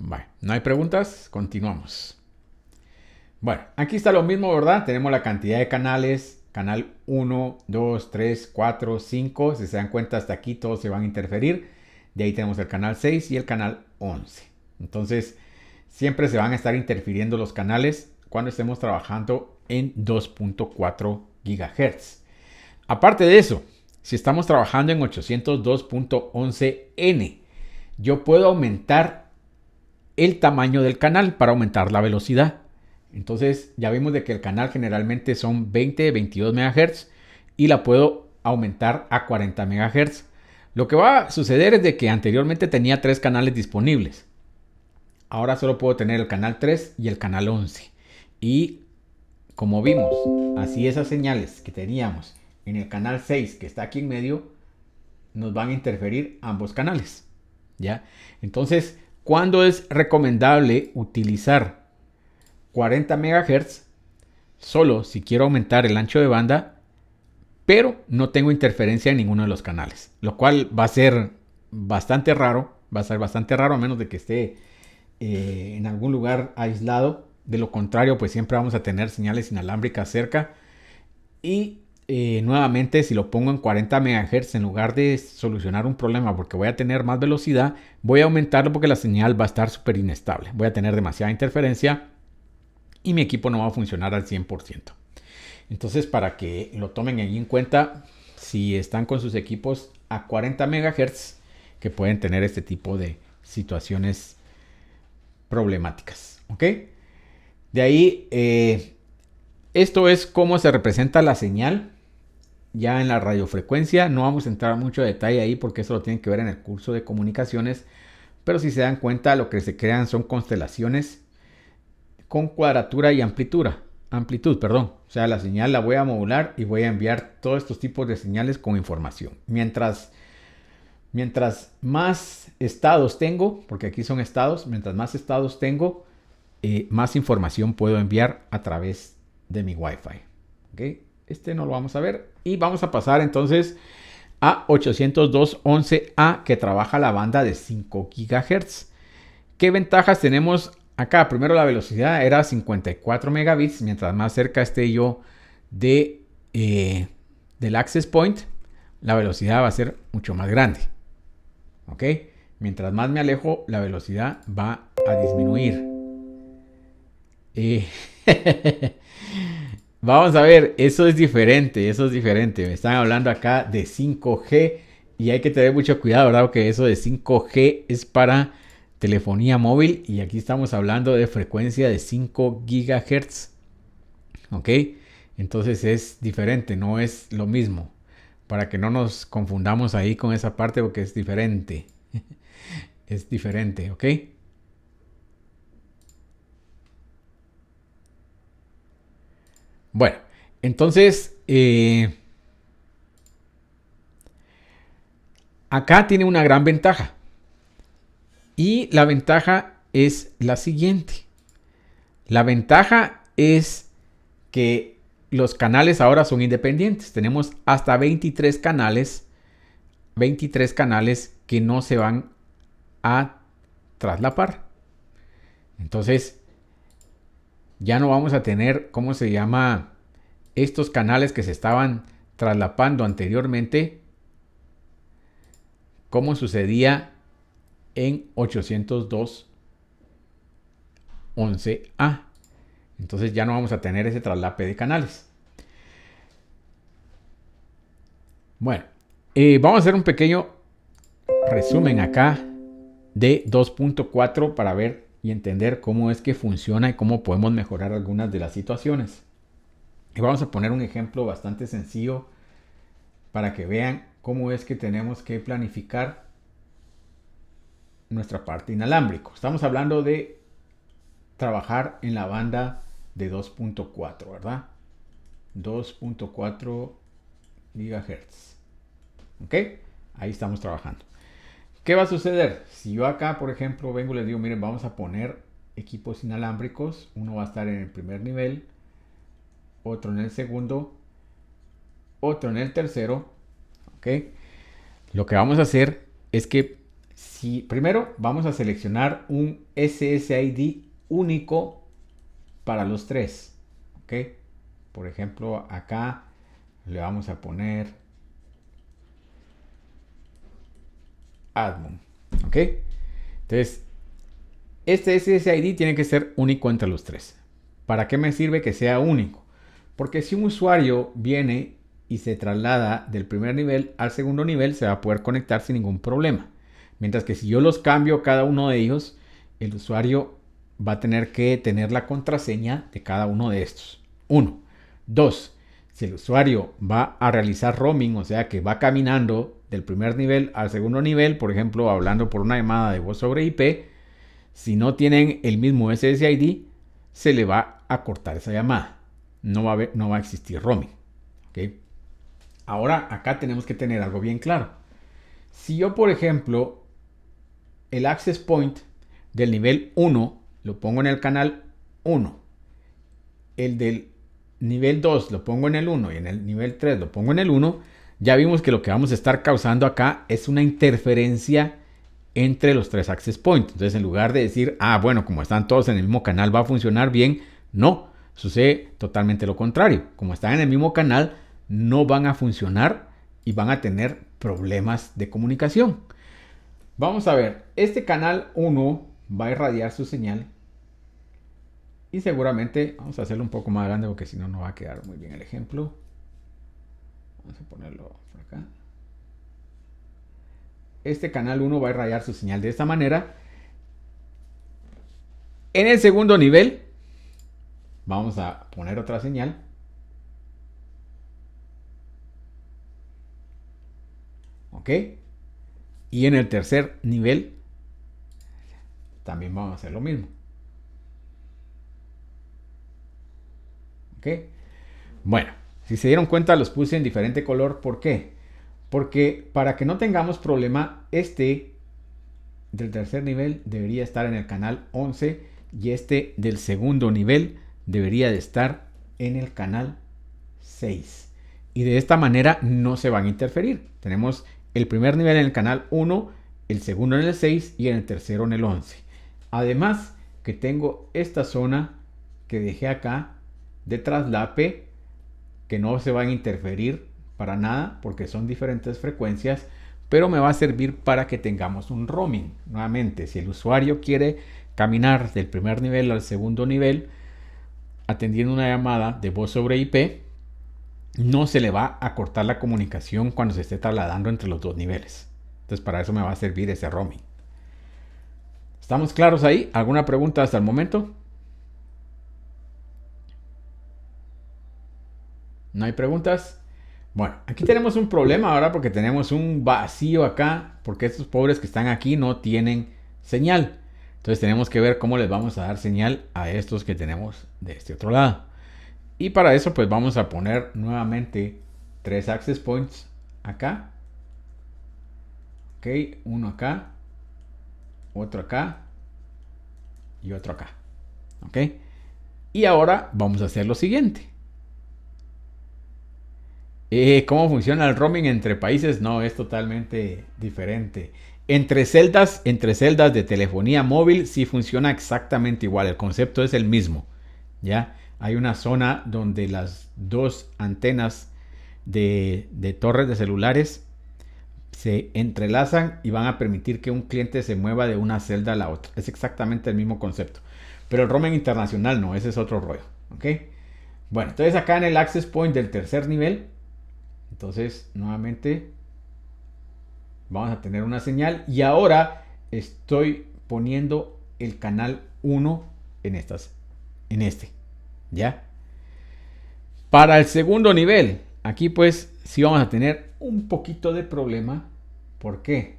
Bueno, no hay preguntas, continuamos. Bueno, aquí está lo mismo, ¿verdad? Tenemos la cantidad de canales, canal 1, 2, 3, 4, 5. Si se dan cuenta, hasta aquí todos se van a interferir. De ahí tenemos el canal 6 y el canal 11. Entonces, siempre se van a estar interfiriendo los canales cuando estemos trabajando en 2.4 GHz. Aparte de eso, si estamos trabajando en 802.11n, yo puedo aumentar el tamaño del canal para aumentar la velocidad. Entonces ya vimos de que el canal generalmente son 22 MHz y la puedo aumentar a 40 MHz. Lo que va a suceder es de que anteriormente tenía 3 canales disponibles. Ahora solo puedo tener el canal 3 y el canal 11. Y como vimos, así esas señales que teníamos en el canal 6 que está aquí en medio, nos van a interferir ambos canales. ¿Ya? Entonces, ¿cuándo es recomendable utilizar 40 MHz? Solo si quiero aumentar el ancho de banda, pero no tengo interferencia en ninguno de los canales. Lo cual va a ser bastante raro. Va a ser bastante raro a menos de que esté en algún lugar aislado. De lo contrario, pues siempre vamos a tener señales inalámbricas cerca. Y nuevamente, si lo pongo en 40 MHz, en lugar de solucionar un problema porque voy a tener más velocidad, voy a aumentarlo porque la señal va a estar súper inestable. Voy a tener demasiada interferencia y mi equipo no va a funcionar al 100%. Entonces, para que lo tomen ahí en cuenta, si están con sus equipos a 40 MHz, que pueden tener este tipo de situaciones problemáticas. ¿Ok? De ahí, esto es cómo se representa la señal ya en la radiofrecuencia. No vamos a entrar mucho detalle ahí porque eso lo tienen que ver en el curso de comunicaciones. Pero si se dan cuenta, lo que se crean son constelaciones con cuadratura y amplitud, perdón. O sea, la señal la voy a modular y voy a enviar todos estos tipos de señales con información. Mientras más estados tengo, porque aquí son estados, mientras más estados tengo, más información puedo enviar a través de mi Wi-Fi. ¿Okay? Este no lo vamos a ver. Y vamos a pasar entonces a 802.11a, que trabaja la banda de 5 GHz. ¿Qué ventajas tenemos acá? Primero, la velocidad era 54 megabits. Mientras más cerca esté yo del access point, la velocidad va a ser mucho más grande. ¿Ok? Mientras más me alejo, la velocidad va a disminuir. Vamos a ver, eso es diferente. Me están hablando acá de 5G y hay que tener mucho cuidado, ¿verdad? Porque eso de 5G es para telefonía móvil y aquí estamos hablando de frecuencia de 5 GHz. ¿Ok? Entonces es diferente, no es lo mismo. Para que no nos confundamos ahí con esa parte porque es diferente. Es diferente, ¿ok? Bueno, entonces acá tiene una gran ventaja. Y la ventaja es la siguiente. La ventaja es que los canales ahora son independientes. Tenemos hasta 23 canales que no se van a traslapar. Entonces, ya no vamos a tener, ¿cómo se llama? Estos canales que se estaban traslapando anteriormente, como sucedía en 802.11a. Entonces ya no vamos a tener ese traslape de canales. Bueno, vamos a hacer un pequeño resumen acá de 2.4 para ver y entender cómo es que funciona y cómo podemos mejorar algunas de las situaciones. Y vamos a poner un ejemplo bastante sencillo para que vean cómo es que tenemos que planificar nuestra parte inalámbrico. Estamos hablando de trabajar en la banda de 2.4, ¿verdad? 2.4 GHz. ¿Ok? Ahí estamos trabajando. ¿Qué va a suceder? Si yo acá, por ejemplo, vengo y les digo, miren, vamos a poner equipos inalámbricos. Uno va a estar en el primer nivel, otro en el segundo, otro en el tercero. ¿Ok? Lo que vamos a hacer es que primero vamos a seleccionar un SSID único para los tres. ¿Ok? Por ejemplo, acá le vamos a poner Admon. ¿Ok? Entonces, este SSID tiene que ser único entre los tres. ¿Para qué me sirve que sea único? Porque si un usuario viene y se traslada del primer nivel al segundo nivel, se va a poder conectar sin ningún problema. Mientras que si yo los cambio cada uno de ellos, el usuario va a tener que tener la contraseña de cada uno de estos. 1. 2. Si el usuario va a realizar roaming, o sea que va caminando del primer nivel al segundo nivel, por ejemplo, hablando por una llamada de voz sobre IP, si no tienen el mismo SSID, se le va a cortar esa llamada. No va a existir roaming. ¿Okay? Ahora, acá tenemos que tener algo bien claro. Si yo, por ejemplo, el access point del nivel 1 lo pongo en el canal 1, el del nivel 2 lo pongo en el 1 y en el nivel 3 lo pongo en el 1, ya vimos que lo que vamos a estar causando acá es una interferencia entre los tres access points. Entonces, en lugar de decir, bueno, como están todos en el mismo canal, va a funcionar bien, no, sucede totalmente lo contrario. Como están en el mismo canal, no van a funcionar y van a tener problemas de comunicación. Vamos a ver, este canal 1 va a irradiar su señal y seguramente vamos a hacerlo un poco más grande porque si no, no va a quedar muy bien el ejemplo. Vamos a ponerlo por acá. Este canal 1 va a irradiar su señal de esta manera. En el segundo nivel vamos a poner otra señal. ¿Ok? Y en el tercer nivel también vamos a hacer lo mismo. ¿Ok? Bueno, si se dieron cuenta los puse en diferente color. ¿Por qué? Porque para que no tengamos problema, este del tercer nivel debería estar en el canal 11 y este del segundo nivel debería de estar en el canal 6. Y de esta manera no se van a interferir. Tenemos el primer nivel en el canal 1, el segundo en el 6 y en el tercero en el 11. Además que tengo esta zona que dejé acá de traslape que no se van a interferir para nada porque son diferentes frecuencias, pero me va a servir para que tengamos un roaming. Nuevamente, si el usuario quiere caminar del primer nivel al segundo nivel atendiendo una llamada de voz sobre IP, no se le va a cortar la comunicación cuando se esté trasladando entre los dos niveles. Entonces para eso me va a servir ese roaming. ¿Estamos claros ahí? ¿Alguna pregunta hasta el momento? ¿No hay preguntas? Bueno, aquí tenemos un problema ahora porque tenemos un vacío acá, porque estos pobres que están aquí no tienen señal. Entonces tenemos que ver cómo les vamos a dar señal a estos que tenemos de este otro lado. Y para eso pues vamos a poner nuevamente 3 access points acá. Ok, uno acá, otro acá y otro acá. Ok, y ahora vamos a hacer lo siguiente. ¿Cómo funciona el roaming entre países? No, es totalmente diferente. Entre celdas de telefonía móvil sí funciona exactamente igual. El concepto es el mismo. ¿Ya? Hay una zona donde las dos antenas de torres de celulares se entrelazan y van a permitir que un cliente se mueva de una celda a la otra. Es exactamente el mismo concepto. Pero el roaming internacional no, ese es otro rollo. ¿Ok? Bueno, entonces acá en el access point del tercer nivel, entonces nuevamente vamos a tener una señal y ahora estoy poniendo el canal 1 en este, ¿ya? Para el segundo nivel, aquí pues sí vamos a tener un poquito de problema. ¿Por qué?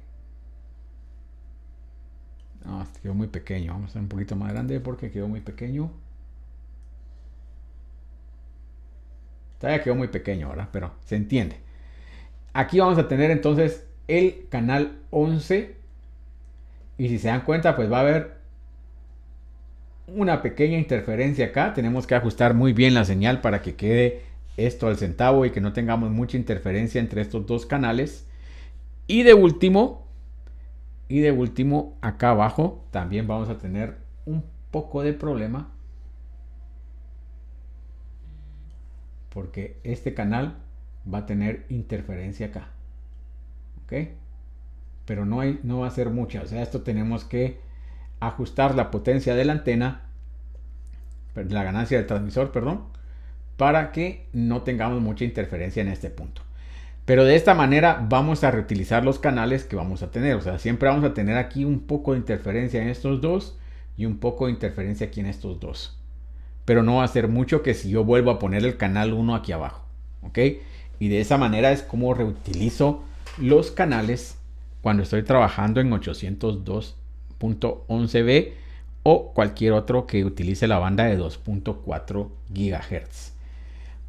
No, este quedó muy pequeño. Vamos a hacer un poquito más grande porque quedó muy pequeño. Todavía quedó muy pequeño ahora, pero se entiende. Aquí vamos a tener entonces el canal 11. Y si se dan cuenta, pues va a haber una pequeña interferencia acá. Tenemos que ajustar muy bien la señal para que quede esto al centavo y que no tengamos mucha interferencia entre estos dos canales. Y de último, acá abajo también vamos a tener un poco de problema. Porque este canal va a tener interferencia acá. ¿Ok? Pero no va a ser mucha. O sea, esto tenemos que ajustar la potencia de la antena, la ganancia del transmisor, perdón, para que no tengamos mucha interferencia en este punto. Pero de esta manera vamos a reutilizar los canales que vamos a tener. O sea, siempre vamos a tener aquí un poco de interferencia en estos dos y un poco de interferencia aquí en estos dos. Pero no va a ser mucho que si yo vuelvo a poner el canal 1 aquí abajo. ¿Ok? Y de esa manera es como reutilizo los canales cuando estoy trabajando en 802.11b o cualquier otro que utilice la banda de 2.4 GHz.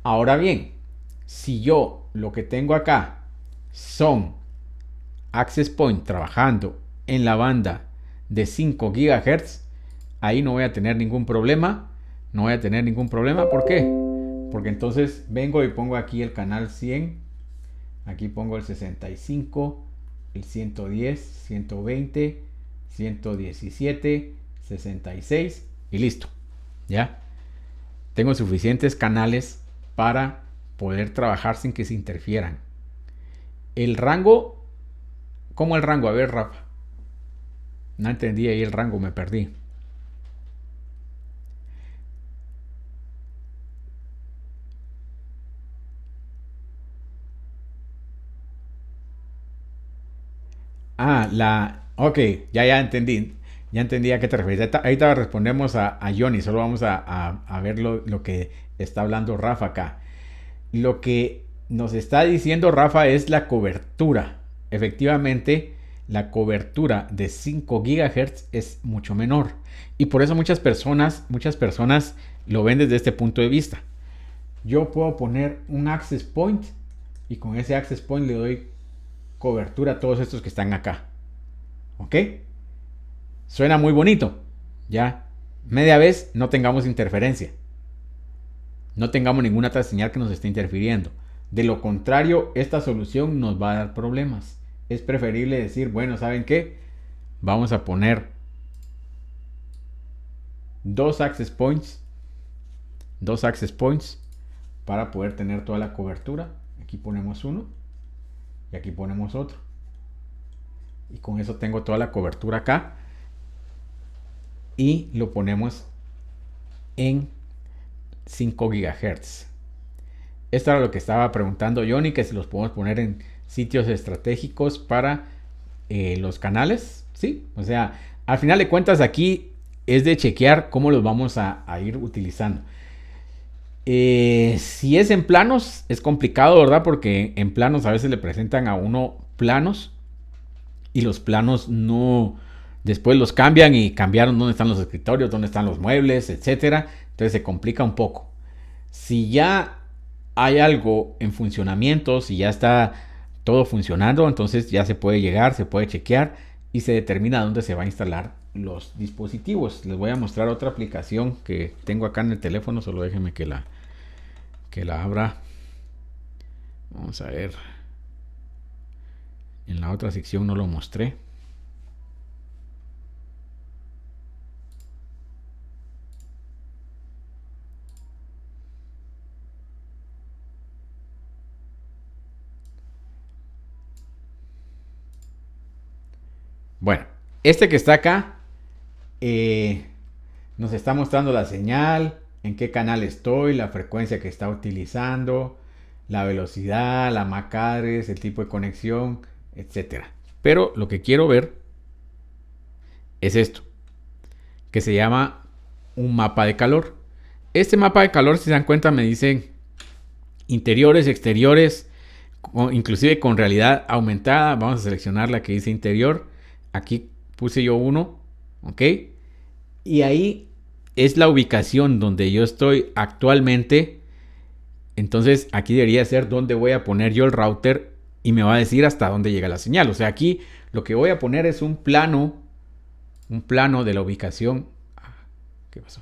Ahora bien, si yo lo que tengo acá son access point trabajando en la banda de 5 GHz, ahí no voy a tener ningún problema. No voy a tener ningún problema. ¿Por qué? Porque entonces vengo y pongo aquí el canal 100. Aquí pongo el 65, el 110, 120, 117, 66 y listo. ¿Ya? Tengo suficientes canales para poder trabajar sin que se interfieran. El rango, ¿cómo el rango? A ver, Rafa. No entendí ahí el rango, me perdí. Ok, ya entendí. Ya entendí a qué te refieres. Ahorita respondemos a Johnny. Solo vamos a ver lo que está hablando Rafa acá. Lo que nos está diciendo Rafa es la cobertura. Efectivamente, la cobertura de 5 GHz es mucho menor. Y por eso muchas personas lo ven desde este punto de vista. Yo puedo poner un access point y con ese access point le doy cobertura a todos estos que están acá. ¿Ok? Suena muy bonito. Ya. Media vez no tengamos interferencia. No tengamos ninguna otra señal que nos esté interfiriendo. De lo contrario, esta solución nos va a dar problemas. Es preferible decir, bueno, ¿saben qué? Vamos a poner 2 access points para poder tener toda la cobertura. Aquí ponemos uno y aquí ponemos otro. Y con eso tengo toda la cobertura acá. Y lo ponemos en 5 GHz. Esto era lo que estaba preguntando Johnny, que si los podemos poner en sitios estratégicos para los canales. Sí, o sea, al final de cuentas aquí es de chequear cómo los vamos a ir utilizando. Si es en planos, es complicado, ¿verdad? Porque en planos a veces le presentan a uno planos y los planos no, después los cambian y cambiaron dónde están los escritorios, dónde están los muebles, etcétera. Entonces se complica un poco. Si ya hay algo en funcionamiento, si ya está todo funcionando, entonces ya se puede llegar, se puede chequear y se determina dónde se va a instalar los dispositivos. Les voy a mostrar otra aplicación que tengo acá en el teléfono, solo déjenme que la abra. Vamos a ver. En la otra sección no lo mostré. Bueno, este que está acá nos está mostrando la señal, en qué canal estoy, la frecuencia que está utilizando, la velocidad, la MAC address, el tipo de conexión, etcétera. Pero lo que quiero ver es esto, que se llama un mapa de calor. Este mapa de calor, si se dan cuenta, me dice interiores, exteriores, inclusive con realidad aumentada. Vamos a seleccionar la que dice interior. Aquí puse yo uno, ¿ok? Y ahí es la ubicación donde yo estoy actualmente. Entonces aquí debería ser donde voy a poner yo el router y me va a decir hasta dónde llega la señal. O sea, aquí lo que voy a poner es un plano de la ubicación. ¿Qué pasó?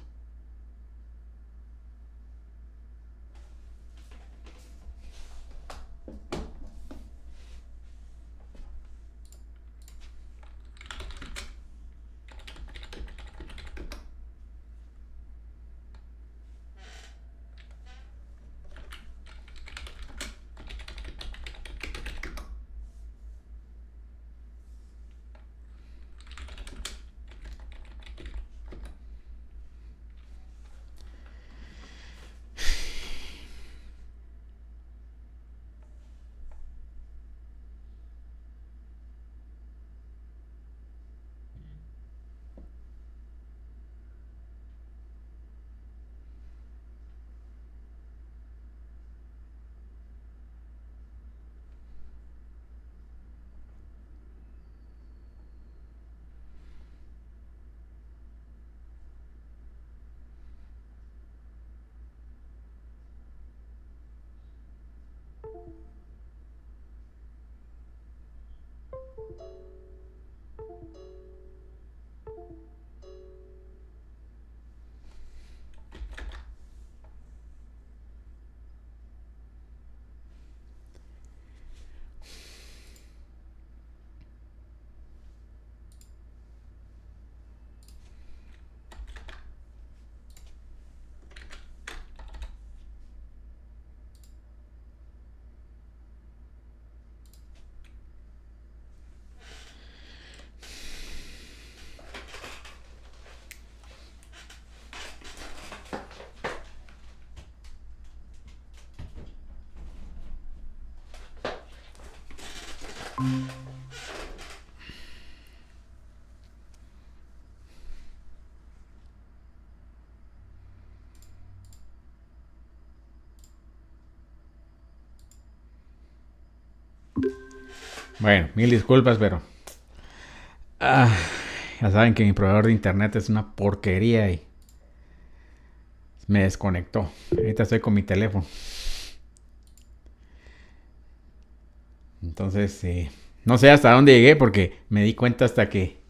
Bueno, mil disculpas, pero Ah, ya saben que mi proveedor de internet es una porquería y me desconectó. Ahorita estoy con mi teléfono. Entonces, no sé hasta dónde llegué porque me di cuenta hasta que...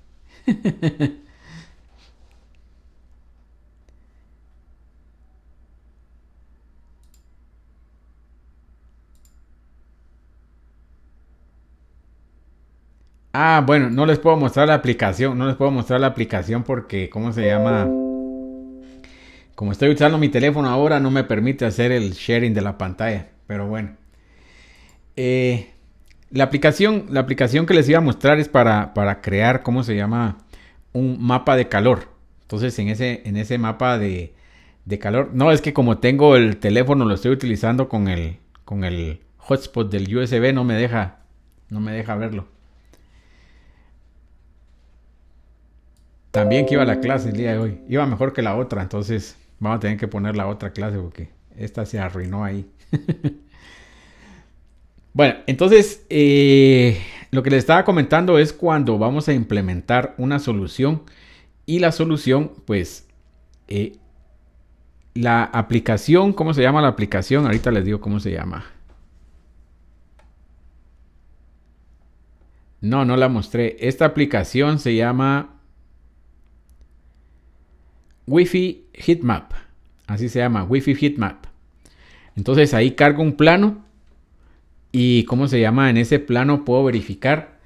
Ah, bueno, no les puedo mostrar la aplicación. No les puedo mostrar la aplicación porque, ¿cómo se llama? Como estoy usando mi teléfono ahora, no me permite hacer el sharing de la pantalla. Pero bueno. La aplicación que les iba a mostrar es para crear, ¿cómo se llama? Un mapa de calor. Entonces, en ese mapa de calor. No, es que como tengo el teléfono, lo estoy utilizando con el hotspot del USB, no me deja verlo. También que iba a la clase el día de hoy. Iba mejor que la otra, entonces vamos a tener que poner la otra clase porque esta se arruinó ahí. Bueno, entonces lo que les estaba comentando es cuando vamos a implementar una solución y la solución, pues, la aplicación, ¿cómo se llama la aplicación? Ahorita les digo cómo se llama. No la mostré. Esta aplicación se llama Wi-Fi Heatmap. Así se llama, Wi-Fi Heatmap. Entonces ahí cargo un plano. Y cómo se llama, en ese plano puedo verificar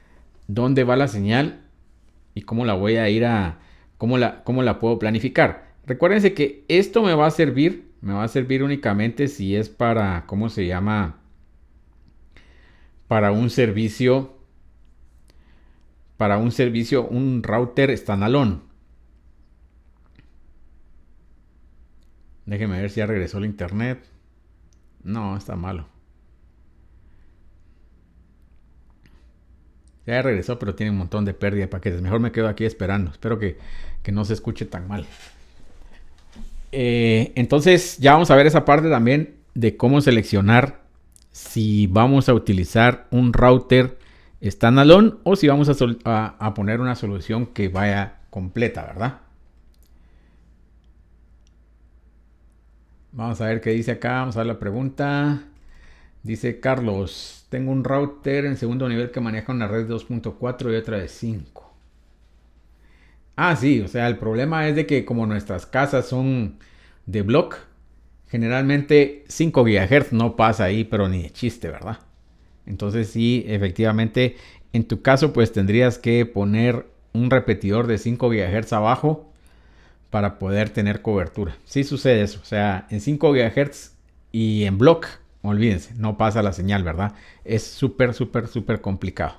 dónde va la señal y cómo la voy a ir a, cómo la puedo planificar. Recuérdense que esto me va a servir únicamente si es para, ¿cómo se llama? Para un servicio, un router standalone. Déjenme ver si ya regresó el internet. No, está malo. Ya regresó, pero tiene un montón de pérdida de paquetes. Mejor me quedo aquí esperando. Espero que no se escuche tan mal. Entonces ya vamos a ver esa parte también de cómo seleccionar si vamos a utilizar un router standalone o si vamos a poner una solución que vaya completa, ¿verdad? Vamos a ver qué dice acá. Vamos a ver la pregunta. Dice Carlos, tengo un router en segundo nivel que maneja una red 2.4 y otra de 5. Ah, sí, o sea, el problema es de que como nuestras casas son de block, generalmente 5 GHz no pasa ahí, pero ni de chiste, ¿verdad? Entonces sí, efectivamente, en tu caso pues tendrías que poner un repetidor de 5 GHz abajo para poder tener cobertura. Sí sucede eso, o sea, en 5 GHz y en block, olvídense, no pasa la señal, ¿verdad? Es súper complicado.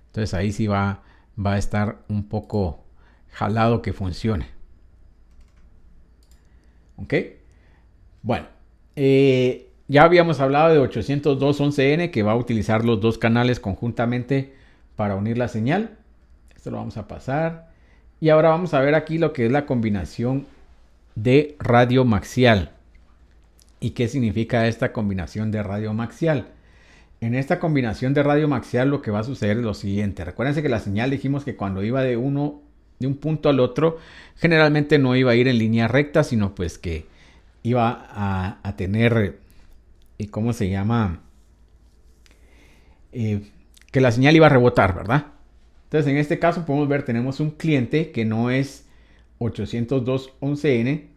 Entonces ahí sí va a estar un poco jalado que funcione. ¿Ok? Bueno, ya habíamos hablado de 802.11n que va a utilizar los dos canales conjuntamente para unir la señal. Esto lo vamos a pasar. Y ahora vamos a ver aquí lo que es la combinación de radio maxial. ¿Y qué significa esta combinación de radio maxial? En esta combinación de radio maxial lo que va a suceder es lo siguiente. Recuérdense que la señal dijimos que cuando iba de un punto al otro, generalmente no iba a ir en línea recta, sino pues que iba a tener, ¿cómo se llama? Que la señal iba a rebotar, ¿verdad? Entonces en este caso podemos ver, tenemos un cliente que no es 802.11n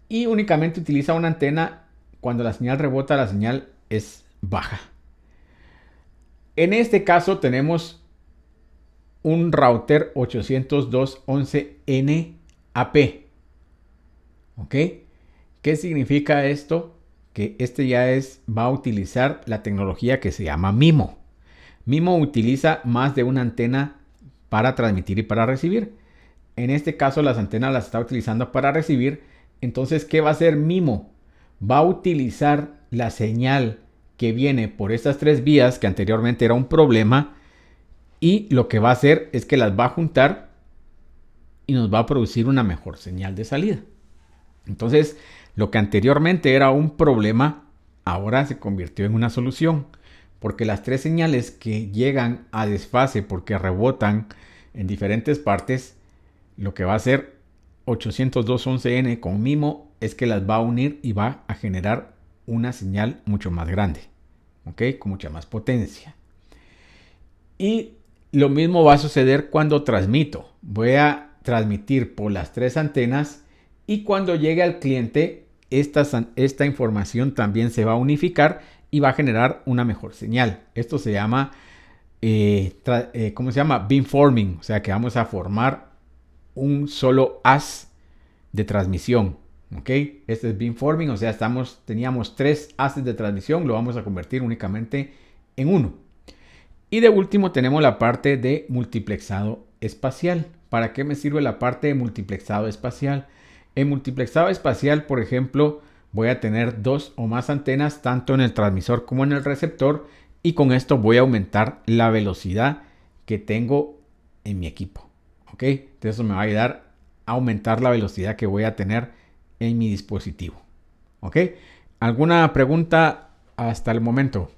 y únicamente utiliza una antena. Cuando la señal rebota, la señal es baja. En este caso tenemos un router 802.11n AP. ¿Ok? ¿Qué significa esto? Que este ya va a utilizar la tecnología que se llama MIMO. MIMO utiliza más de una antena para transmitir y para recibir. En este caso las antenas las está utilizando para recibir. Entonces, ¿qué va a hacer MIMO? Va a utilizar la señal que viene por estas tres vías, que anteriormente era un problema, y lo que va a hacer es que las va a juntar y nos va a producir una mejor señal de salida. Entonces, lo que anteriormente era un problema, ahora se convirtió en una solución, porque las tres señales que llegan a desfase porque rebotan en diferentes partes, lo que va a hacer 802.11n con MIMO es que las va a unir y va a generar una señal mucho más grande, ¿ok? Con mucha más potencia. Y lo mismo va a suceder cuando transmito. Voy a transmitir por las 3 antenas y cuando llegue al cliente, esta información también se va a unificar y va a generar una mejor señal. Esto se llama, ¿cómo se llama? Beamforming, o sea que vamos a formar un solo haz de transmisión. ¿Ok? Este es beamforming, o sea, teníamos 3 haces de transmisión, lo vamos a convertir únicamente en uno. Y de último tenemos la parte de multiplexado espacial. ¿Para qué me sirve la parte de multiplexado espacial? En multiplexado espacial, por ejemplo, voy a tener 2 o más antenas, tanto en el transmisor como en el receptor, y con esto voy a aumentar la velocidad que tengo en mi equipo. ¿Ok? Entonces eso me va a ayudar a aumentar la velocidad que voy a tener en mi dispositivo. ¿Ok? ¿Alguna pregunta hasta el momento?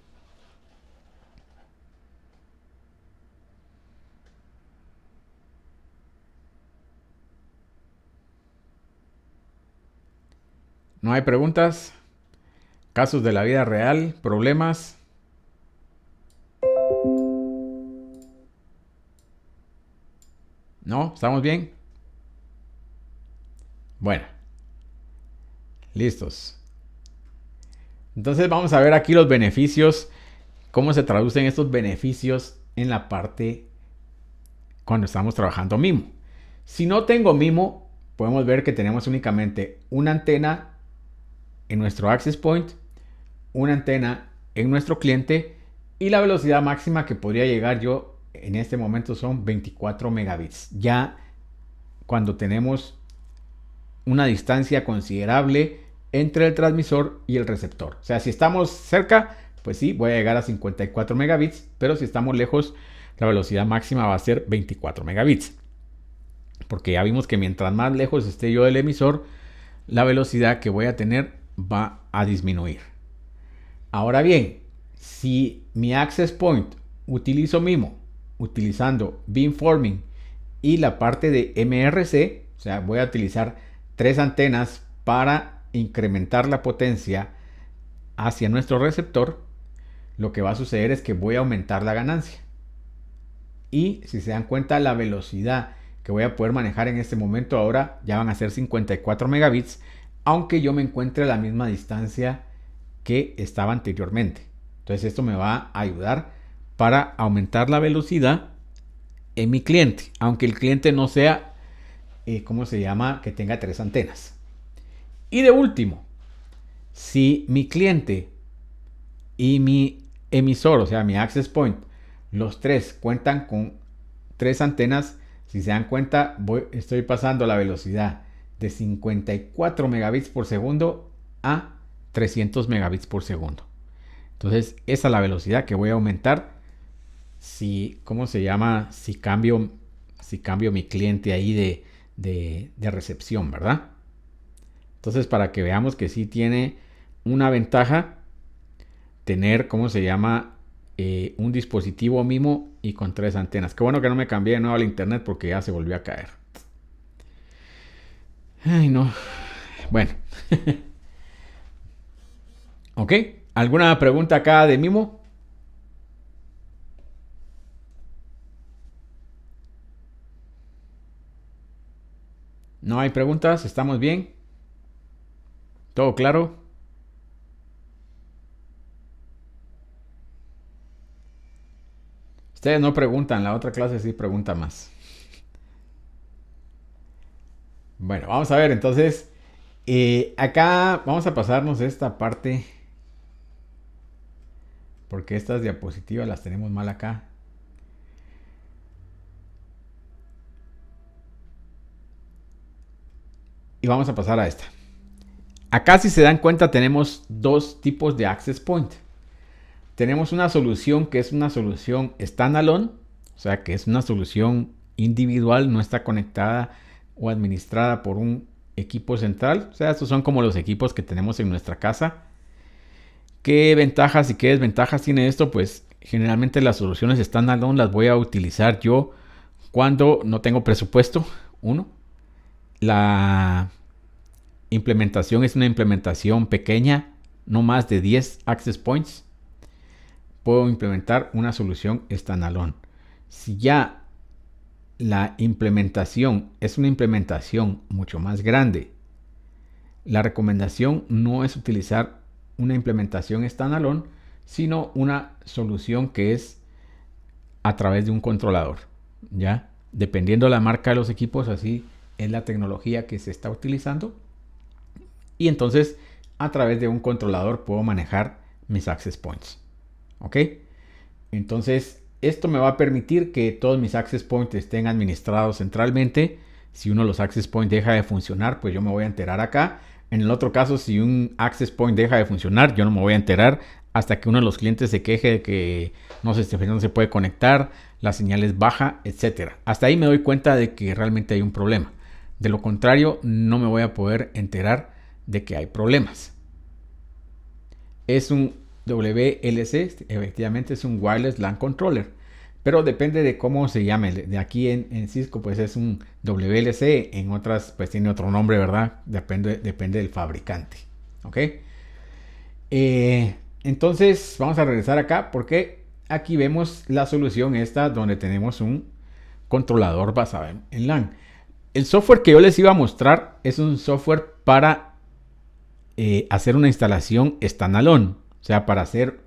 ¿No hay preguntas? ¿Casos de la vida real? ¿Problemas? ¿No? ¿Estamos bien? Bueno. Listos. Entonces vamos a ver aquí los beneficios. Cómo se traducen estos beneficios en la parte cuando estamos trabajando MIMO. Si no tengo MIMO, podemos ver que tenemos únicamente una antena en nuestro access point, una antena en nuestro cliente y la velocidad máxima que podría llegar yo en este momento son 24 megabits. Ya cuando tenemos una distancia considerable entre el transmisor y el receptor. O sea, si estamos cerca, pues sí, voy a llegar a 54 megabits, pero si estamos lejos, la velocidad máxima va a ser 24 megabits. Porque ya vimos que mientras más lejos esté yo del emisor, la velocidad que voy a tener va a disminuir. Ahora bien, si mi access point utilizo MIMO, utilizando beamforming y la parte de MRC, o sea, voy a utilizar 3 antenas para incrementar la potencia hacia nuestro receptor, lo que va a suceder es que voy a aumentar la ganancia. Y si se dan cuenta, la velocidad que voy a poder manejar en este momento ahora ya van a ser 54 megabits, aunque yo me encuentre a la misma distancia que estaba anteriormente. Entonces esto me va a ayudar para aumentar la velocidad en mi cliente, aunque el cliente no sea, ¿cómo se llama? Que tenga 3 antenas. Y de último, si mi cliente y mi emisor, o sea, mi access point, los 3 cuentan con 3 antenas, si se dan cuenta, estoy pasando la velocidad de 54 megabits por segundo a 300 megabits por segundo. Entonces, esa es la velocidad que voy a aumentar si, ¿cómo se llama? Si cambio mi cliente ahí de recepción, ¿verdad? Entonces, para que veamos que sí tiene una ventaja tener, ¿cómo se llama? Un dispositivo MIMO y con 3 antenas. Qué bueno que no me cambié de nuevo al internet porque ya se volvió a caer. Ay, no. Bueno. ¿Ok? ¿Alguna pregunta acá de MIMO? ¿No hay preguntas? ¿Estamos bien? ¿Todo claro? Ustedes no preguntan, la otra clase sí pregunta más. Bueno, vamos a ver entonces. Acá vamos a pasarnos esta parte. Porque estas diapositivas las tenemos mal acá. Y vamos a pasar a esta. Acá, si se dan cuenta, tenemos 2 tipos de access point. Tenemos una solución que es una solución standalone, o sea que es una solución individual, no está conectada o administrada por un equipo central. O sea, estos son como los equipos que tenemos en nuestra casa. ¿Qué ventajas y qué desventajas tiene esto? Pues generalmente las soluciones standalone las voy a utilizar yo cuando no tengo presupuesto, 1. La implementación es una implementación pequeña, no más de 10 access points. Puedo implementar una solución standalone. Si ya la implementación es una implementación mucho más grande, la recomendación no es utilizar una implementación standalone, sino una solución que es a través de un controlador, ¿ya? Dependiendo de la marca de los equipos, así es la tecnología que se está utilizando. Y entonces, a través de un controlador puedo manejar mis access points. ¿Ok? Entonces, esto me va a permitir que todos mis access points estén administrados centralmente. Si uno de los access points deja de funcionar, pues yo me voy a enterar acá. En el otro caso, si un access point deja de funcionar, yo no me voy a enterar hasta que uno de los clientes se queje de que no se puede conectar, la señal es baja, etc. Hasta ahí me doy cuenta de que realmente hay un problema. De lo contrario, no me voy a poder enterar de que hay problemas. Es un WLC, efectivamente es un Wireless LAN Controller, pero depende de cómo se llame. De aquí en Cisco pues es un WLC, en otras pues tiene otro nombre, ¿verdad? Depende del fabricante. ¿Ok? Entonces vamos a regresar acá porque aquí vemos la solución esta donde tenemos un controlador basado en LAN. El software que yo les iba a mostrar es un software para hacer una instalación standalone. O sea, para hacer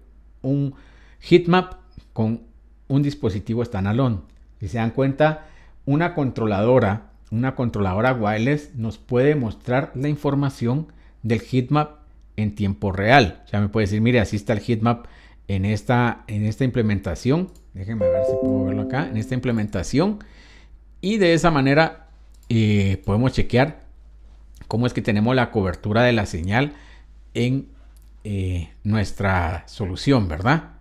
un heatmap con un dispositivo standalone. Si se dan cuenta, una controladora wireless nos puede mostrar la información del heatmap en tiempo real. O sea, me puede decir, mire, así está el heatmap en esta implementación. Déjenme ver si puedo verlo acá. En esta implementación. Y de esa manera podemos chequear cómo es que tenemos la cobertura de la señal en nuestra solución, ¿verdad?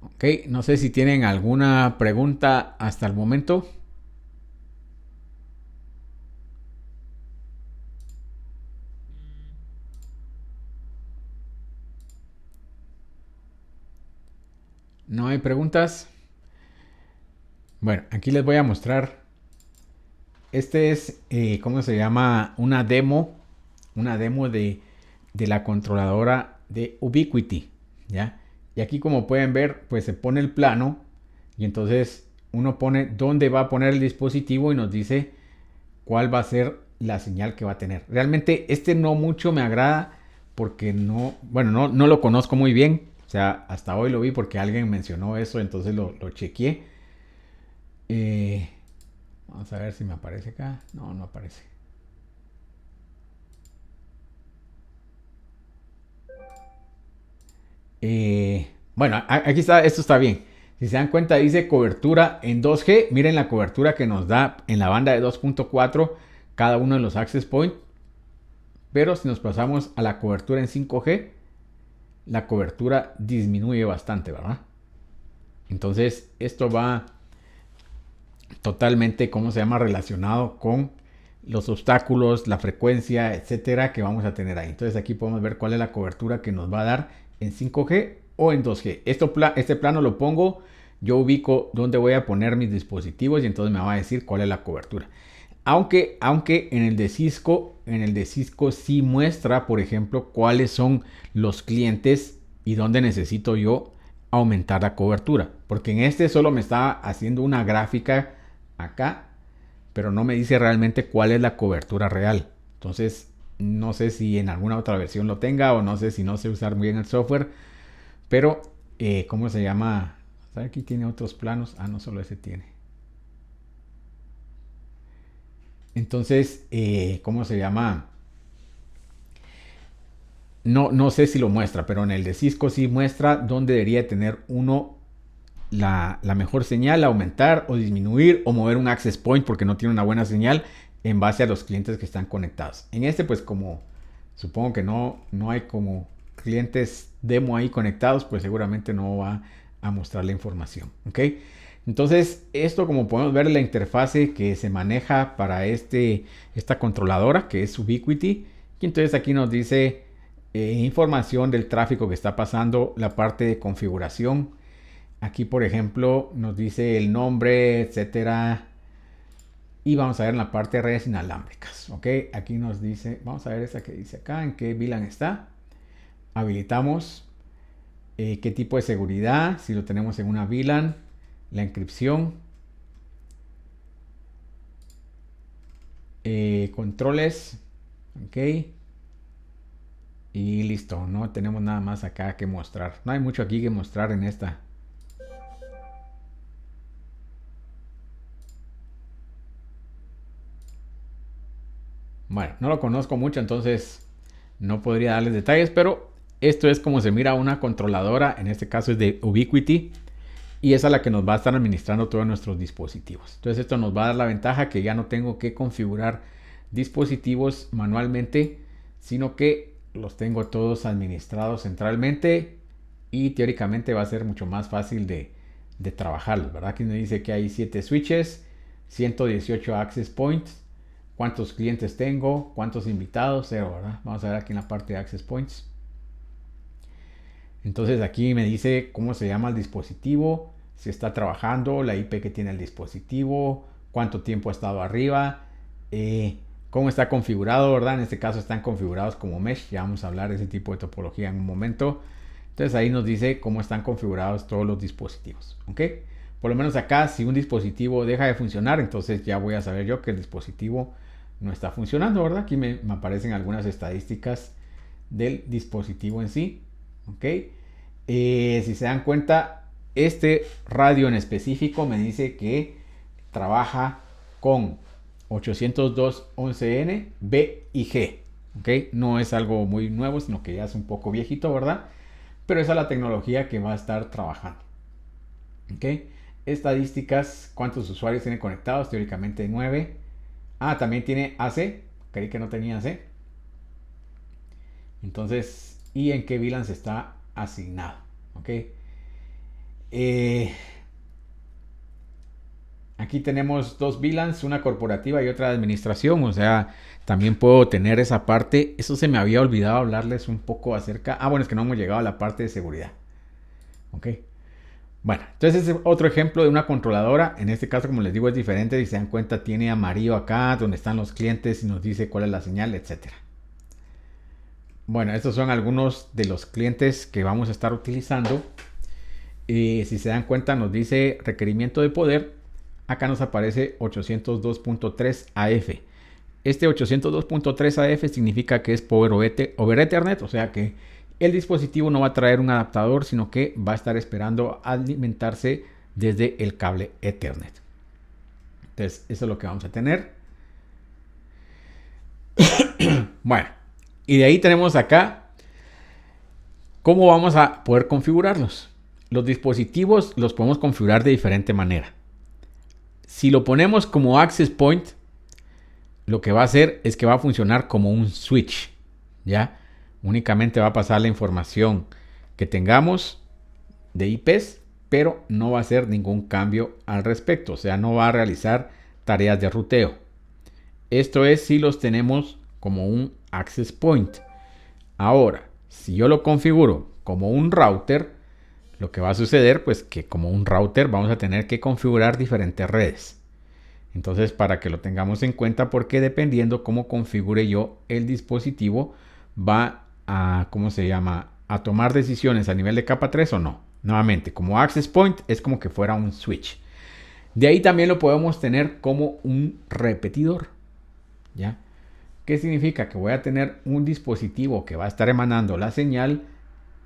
Ok, no sé si tienen alguna pregunta hasta el momento. ¿No hay preguntas? Bueno, aquí les voy a mostrar. Este es, ¿cómo se llama? Una demo de la controladora de Ubiquiti, ¿ya? Y aquí como pueden ver, pues se pone el plano y entonces uno pone dónde va a poner el dispositivo y nos dice cuál va a ser la señal que va a tener. Realmente este no mucho me agrada porque no lo conozco muy bien. O sea, hasta hoy lo vi porque alguien mencionó eso, entonces lo chequeé. Vamos a ver si me aparece acá. No aparece. Bueno, aquí está, esto está bien. Si se dan cuenta, dice cobertura en 2G. Miren la cobertura que nos da en la banda de 2.4 cada uno de los access points. Pero si nos pasamos a la cobertura en 5G, la cobertura disminuye bastante, ¿verdad? Entonces, esto va totalmente, ¿cómo se llama? Relacionado con los obstáculos, la frecuencia, etcétera, que vamos a tener ahí. Entonces, aquí podemos ver cuál es la cobertura que nos va a dar en 5G o en 2G. Este plano lo pongo, yo ubico dónde voy a poner mis dispositivos y entonces me va a decir cuál es la cobertura. Aunque en el de Cisco sí muestra, por ejemplo, cuáles son los clientes y dónde necesito yo aumentar la cobertura. Porque en este solo me está haciendo una gráfica acá, pero no me dice realmente cuál es la cobertura real. Entonces, no sé si en alguna otra versión lo tenga o no sé si no sé usar muy bien el software. Pero, ¿cómo se llama? Aquí tiene otros planos. No solo ese tiene. Entonces, ¿cómo se llama? No sé si lo muestra, pero en el de Cisco sí muestra dónde debería tener uno la mejor señal, aumentar o disminuir o mover un access point porque no tiene una buena señal en base a los clientes que están conectados. En este, pues como supongo que no hay como clientes demo ahí conectados, pues seguramente no va a mostrar la información. ¿Ok? Entonces, esto como podemos ver la interfase que se maneja para esta controladora que es Ubiquiti. Y entonces aquí nos dice información del tráfico que está pasando, la parte de configuración, Aquí, por ejemplo, nos dice el nombre, etcétera. Y vamos a ver en la parte de redes inalámbricas. Ok, aquí nos dice, vamos a ver esta que dice acá, en qué VLAN está. Habilitamos qué tipo de seguridad, si lo tenemos en una VLAN, la encripción, controles, ok, y listo. No tenemos nada más acá que mostrar. No hay mucho aquí que mostrar en esta. Bueno, no lo conozco mucho, entonces no podría darles detalles, pero esto es como se mira una controladora, en este caso es de Ubiquiti, y esa es la que nos va a estar administrando todos nuestros dispositivos. Entonces esto nos va a dar la ventaja que ya no tengo que configurar dispositivos manualmente, sino que los tengo todos administrados centralmente y teóricamente va a ser mucho más fácil de trabajarlos, ¿verdad? Aquí me dice que hay 7 switches, 118 access points. ¿Cuántos clientes tengo? ¿Cuántos invitados? 0, ¿verdad? Vamos a ver aquí en la parte de Access Points. Entonces aquí me dice cómo se llama el dispositivo, si está trabajando, la IP que tiene el dispositivo, cuánto tiempo ha estado arriba, cómo está configurado, ¿verdad? En este caso están configurados como mesh. Ya vamos a hablar de ese tipo de topología en un momento. Entonces ahí nos dice cómo están configurados todos los dispositivos. ¿Ok? Por lo menos acá, si un dispositivo deja de funcionar, entonces ya voy a saber yo que el dispositivo no está funcionando, ¿verdad? Aquí me aparecen algunas estadísticas del dispositivo en sí. ¿Ok? Si se dan cuenta, este radio en específico me dice que trabaja con 802.11n, B y G. ¿Ok? No es algo muy nuevo, sino que ya es un poco viejito, ¿verdad? Pero esa es la tecnología que va a estar trabajando. ¿Ok? Estadísticas, ¿cuántos usuarios tiene conectados? Teóricamente 9. Ah, también tiene AC. Creí que no tenía AC. Entonces, ¿y en qué VLAN se está asignado? ¿Ok? Aquí tenemos 2 VLANs, una corporativa y otra de administración. O sea, también puedo tener esa parte. Eso se me había olvidado hablarles un poco acerca. Ah, bueno, es que no hemos llegado a la parte de seguridad. ¿Ok? Bueno, entonces es otro ejemplo de una controladora. En este caso, como les digo, es diferente. Si se dan cuenta, tiene amarillo acá, donde están los clientes y nos dice cuál es la señal, etcétera. Bueno, estos son algunos de los clientes que vamos a estar utilizando. Si se dan cuenta, nos dice requerimiento de poder. Acá nos aparece 802.3 AF. Este 802.3 AF significa que es Power over Ethernet, o sea que el dispositivo no va a traer un adaptador, sino que va a estar esperando alimentarse desde el cable Ethernet. Entonces, eso es lo que vamos a tener. Bueno, y de ahí tenemos acá cómo vamos a poder configurarlos. Los dispositivos los podemos configurar de diferente manera. Si lo ponemos como access point, lo que va a hacer es que va a funcionar como un switch, ¿ya? Únicamente va a pasar la información que tengamos de IPs, pero no va a hacer ningún cambio al respecto. O sea, no va a realizar tareas de ruteo. Esto es si los tenemos como un access point. Ahora, si yo lo configuro como un router, lo que va a suceder, pues que como un router vamos a tener que configurar diferentes redes. Entonces, para que lo tengamos en cuenta, porque dependiendo cómo configure yo el dispositivo, va a, ¿cómo se llama?, a tomar decisiones a nivel de capa 3 o no. Nuevamente, como access point es como que fuera un switch. De ahí también lo podemos tener como un repetidor, ¿ya? ¿Qué significa? Que voy a tener un dispositivo que va a estar emanando la señal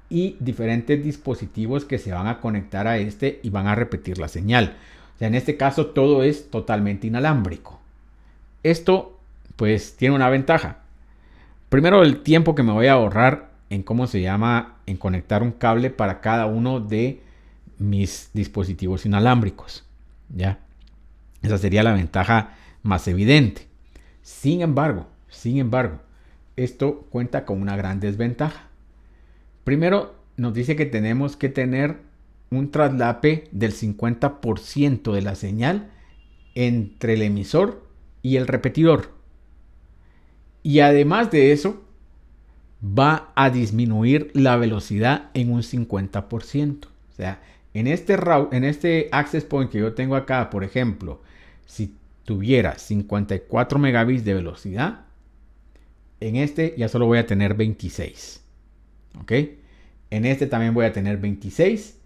y diferentes dispositivos que se van a conectar a este y van a repetir la señal. O sea, en este caso todo es totalmente inalámbrico. Esto pues tiene una ventaja. Primero, el tiempo que me voy a ahorrar en cómo se llama, en conectar un cable para cada uno de mis dispositivos inalámbricos, ¿ya? Esa sería la ventaja más evidente. Sin embargo, esto cuenta con una gran desventaja. Primero, nos dice que tenemos que tener un traslape del 50% de la señal entre el emisor y el repetidor. Y además de eso, va a disminuir la velocidad en un 50%. O sea, En este access point que yo tengo acá, por ejemplo, si tuviera 54 megabits de velocidad, en este ya solo voy a tener 26. ¿Ok? En este también voy a tener 26.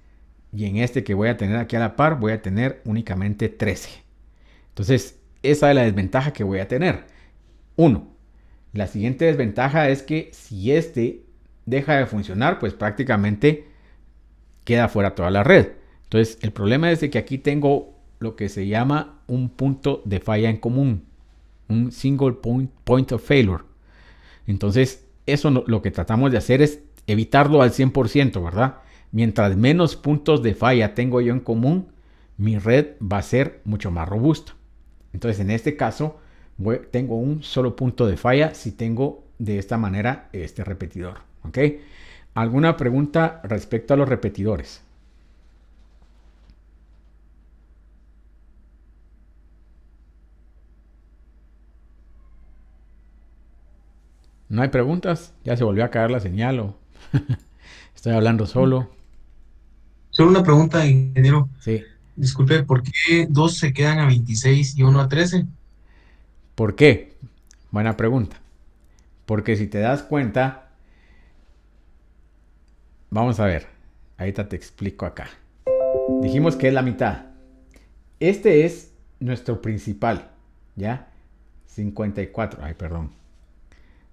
Y en este que voy a tener aquí a la par, voy a tener únicamente 13. Entonces, esa es la desventaja que voy a tener. 1. La siguiente desventaja es que si este deja de funcionar, pues prácticamente queda fuera toda la red. Entonces, el problema es de que aquí tengo lo que se llama un punto de falla en común. Un single point of failure. Entonces, eso lo que tratamos de hacer es evitarlo al 100%, ¿verdad? Mientras menos puntos de falla tengo yo en común, mi red va a ser mucho más robusta. Entonces, en este caso, tengo un solo punto de falla si tengo de esta manera este repetidor. ¿Ok? ¿Alguna pregunta respecto a los repetidores? ¿No hay preguntas? ¿Ya se volvió a caer la señal o estoy hablando solo? Solo una pregunta, ingeniero. Sí. Disculpe, ¿por qué dos se quedan a 26 y uno a 13? ¿Por qué? Buena pregunta. Porque si te das cuenta, vamos a ver, ahorita te explico acá. Dijimos que es la mitad. Este es nuestro principal, ¿ya? 54. Ay, perdón.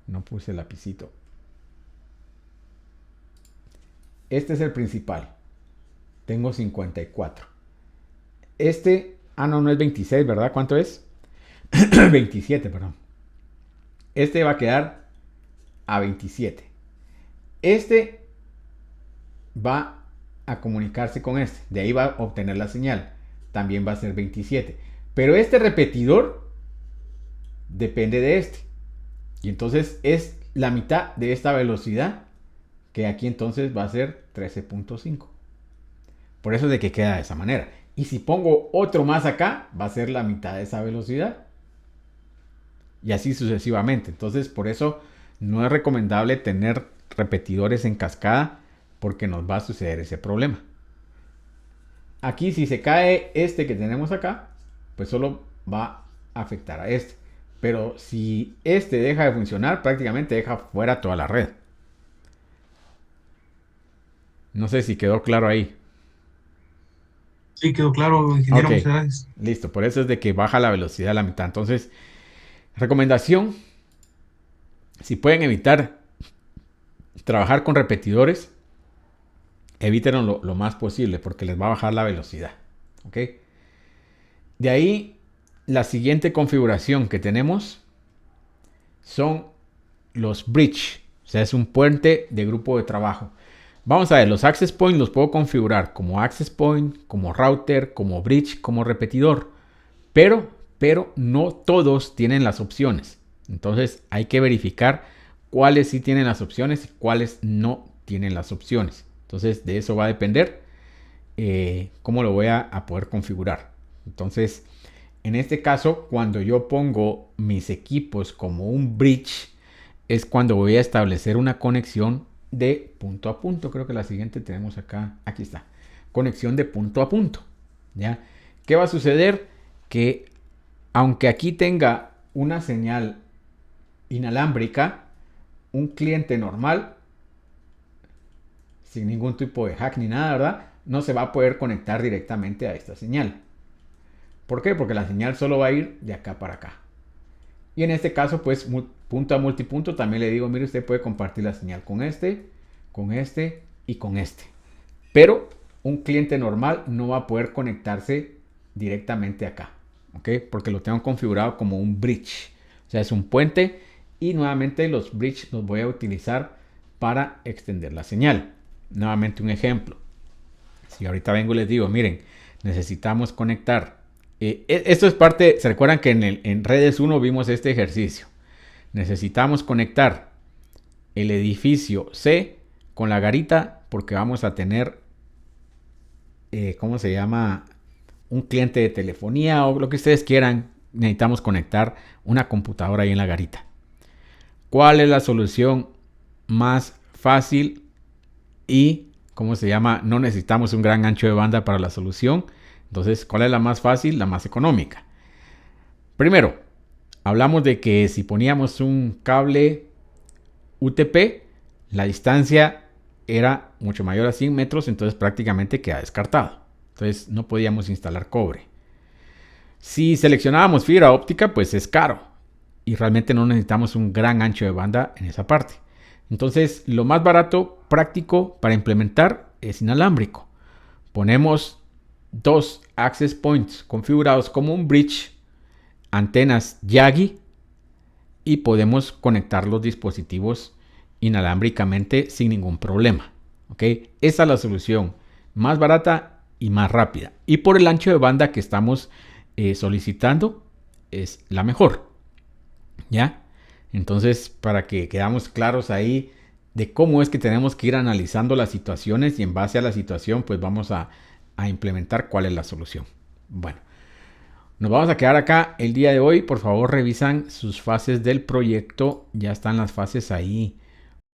No puse el lapicito. Este es el principal. Tengo 54. Este, no es 26, ¿verdad? ¿Cuánto es? 27, perdón. Este va a quedar a 27. Este va a comunicarse con este. De ahí va a obtener la señal. También va a ser 27. Pero este repetidor depende de este. Y entonces es la mitad de esta velocidad. Que aquí entonces va a ser 13.5. Por eso es de que queda de esa manera. Y si pongo otro más acá, va a ser la mitad de esa velocidad. Y así sucesivamente. Entonces, por eso no es recomendable tener repetidores en cascada, porque nos va a suceder ese problema. Aquí, si se cae este que tenemos acá, pues solo va a afectar a este. Pero si este deja de funcionar, prácticamente deja fuera toda la red. No sé si quedó claro ahí. Sí, quedó claro, ingeniero. Ok, Muchas gracias. listo. Por eso es de que baja la velocidad a la mitad. Entonces, recomendación, si pueden evitar trabajar con repetidores, evítenlo lo más posible porque les va a bajar la velocidad. ¿Ok? De ahí, la siguiente configuración que tenemos son los bridge. O sea, es un puente de grupo de trabajo. Vamos a ver, los access point los puedo configurar como access point, como router, como bridge, como repetidor. Pero no todos tienen las opciones. Entonces hay que verificar cuáles sí tienen las opciones y cuáles no tienen las opciones. Entonces de eso va a depender cómo lo voy a poder configurar. Entonces, en este caso, cuando yo pongo mis equipos como un bridge, es cuando voy a establecer una conexión de punto a punto. Creo que la siguiente tenemos acá. Aquí está. Conexión de punto a punto. ¿Ya? ¿Qué va a suceder? Que aunque aquí tenga una señal inalámbrica, un cliente normal, sin ningún tipo de hack ni nada, ¿verdad? No se va a poder conectar directamente a esta señal. ¿Por qué? Porque la señal solo va a ir de acá para acá. Y en este caso, pues, punto a multipunto, también le digo, mire, usted puede compartir la señal con este y con este. Pero un cliente normal no va a poder conectarse directamente acá. ¿Ok? Porque lo tengo configurado como un bridge. O sea, es un puente. Y nuevamente los bridge los voy a utilizar para extender la señal. Nuevamente un ejemplo. Si ahorita vengo y les digo, miren, necesitamos conectar. Esto es parte, ¿se recuerdan que en redes 1 vimos este ejercicio? Necesitamos conectar el edificio C con la garita porque vamos a tener, ¿cómo se llama? Un cliente de telefonía o lo que ustedes quieran. Necesitamos conectar una computadora ahí en la garita. ¿Cuál es la solución más fácil y ¿cómo se llama? No necesitamos un gran ancho de banda para la solución. Entonces, ¿cuál es la más fácil? La más económica. Primero, hablamos de que si poníamos un cable UTP, la distancia era mucho mayor a 100 metros, entonces prácticamente queda descartado. Entonces no podíamos instalar cobre. Si seleccionábamos fibra óptica, pues es caro y realmente no necesitamos un gran ancho de banda en esa parte. Entonces, lo más barato, práctico para implementar es inalámbrico. Ponemos 2 access points configurados como un bridge, antenas Yagi, y podemos conectar los dispositivos inalámbricamente sin ningún problema. ¿Ok? Esa es la solución más barata y más rápida. Y por el ancho de banda que estamos solicitando es la mejor. ¿Ya? Entonces, para que quedamos claros ahí de cómo es que tenemos que ir analizando las situaciones y en base a la situación, pues vamos a implementar cuál es la solución. Bueno, nos vamos a quedar acá el día de hoy. Por favor, revisan sus fases del proyecto. Ya están las fases ahí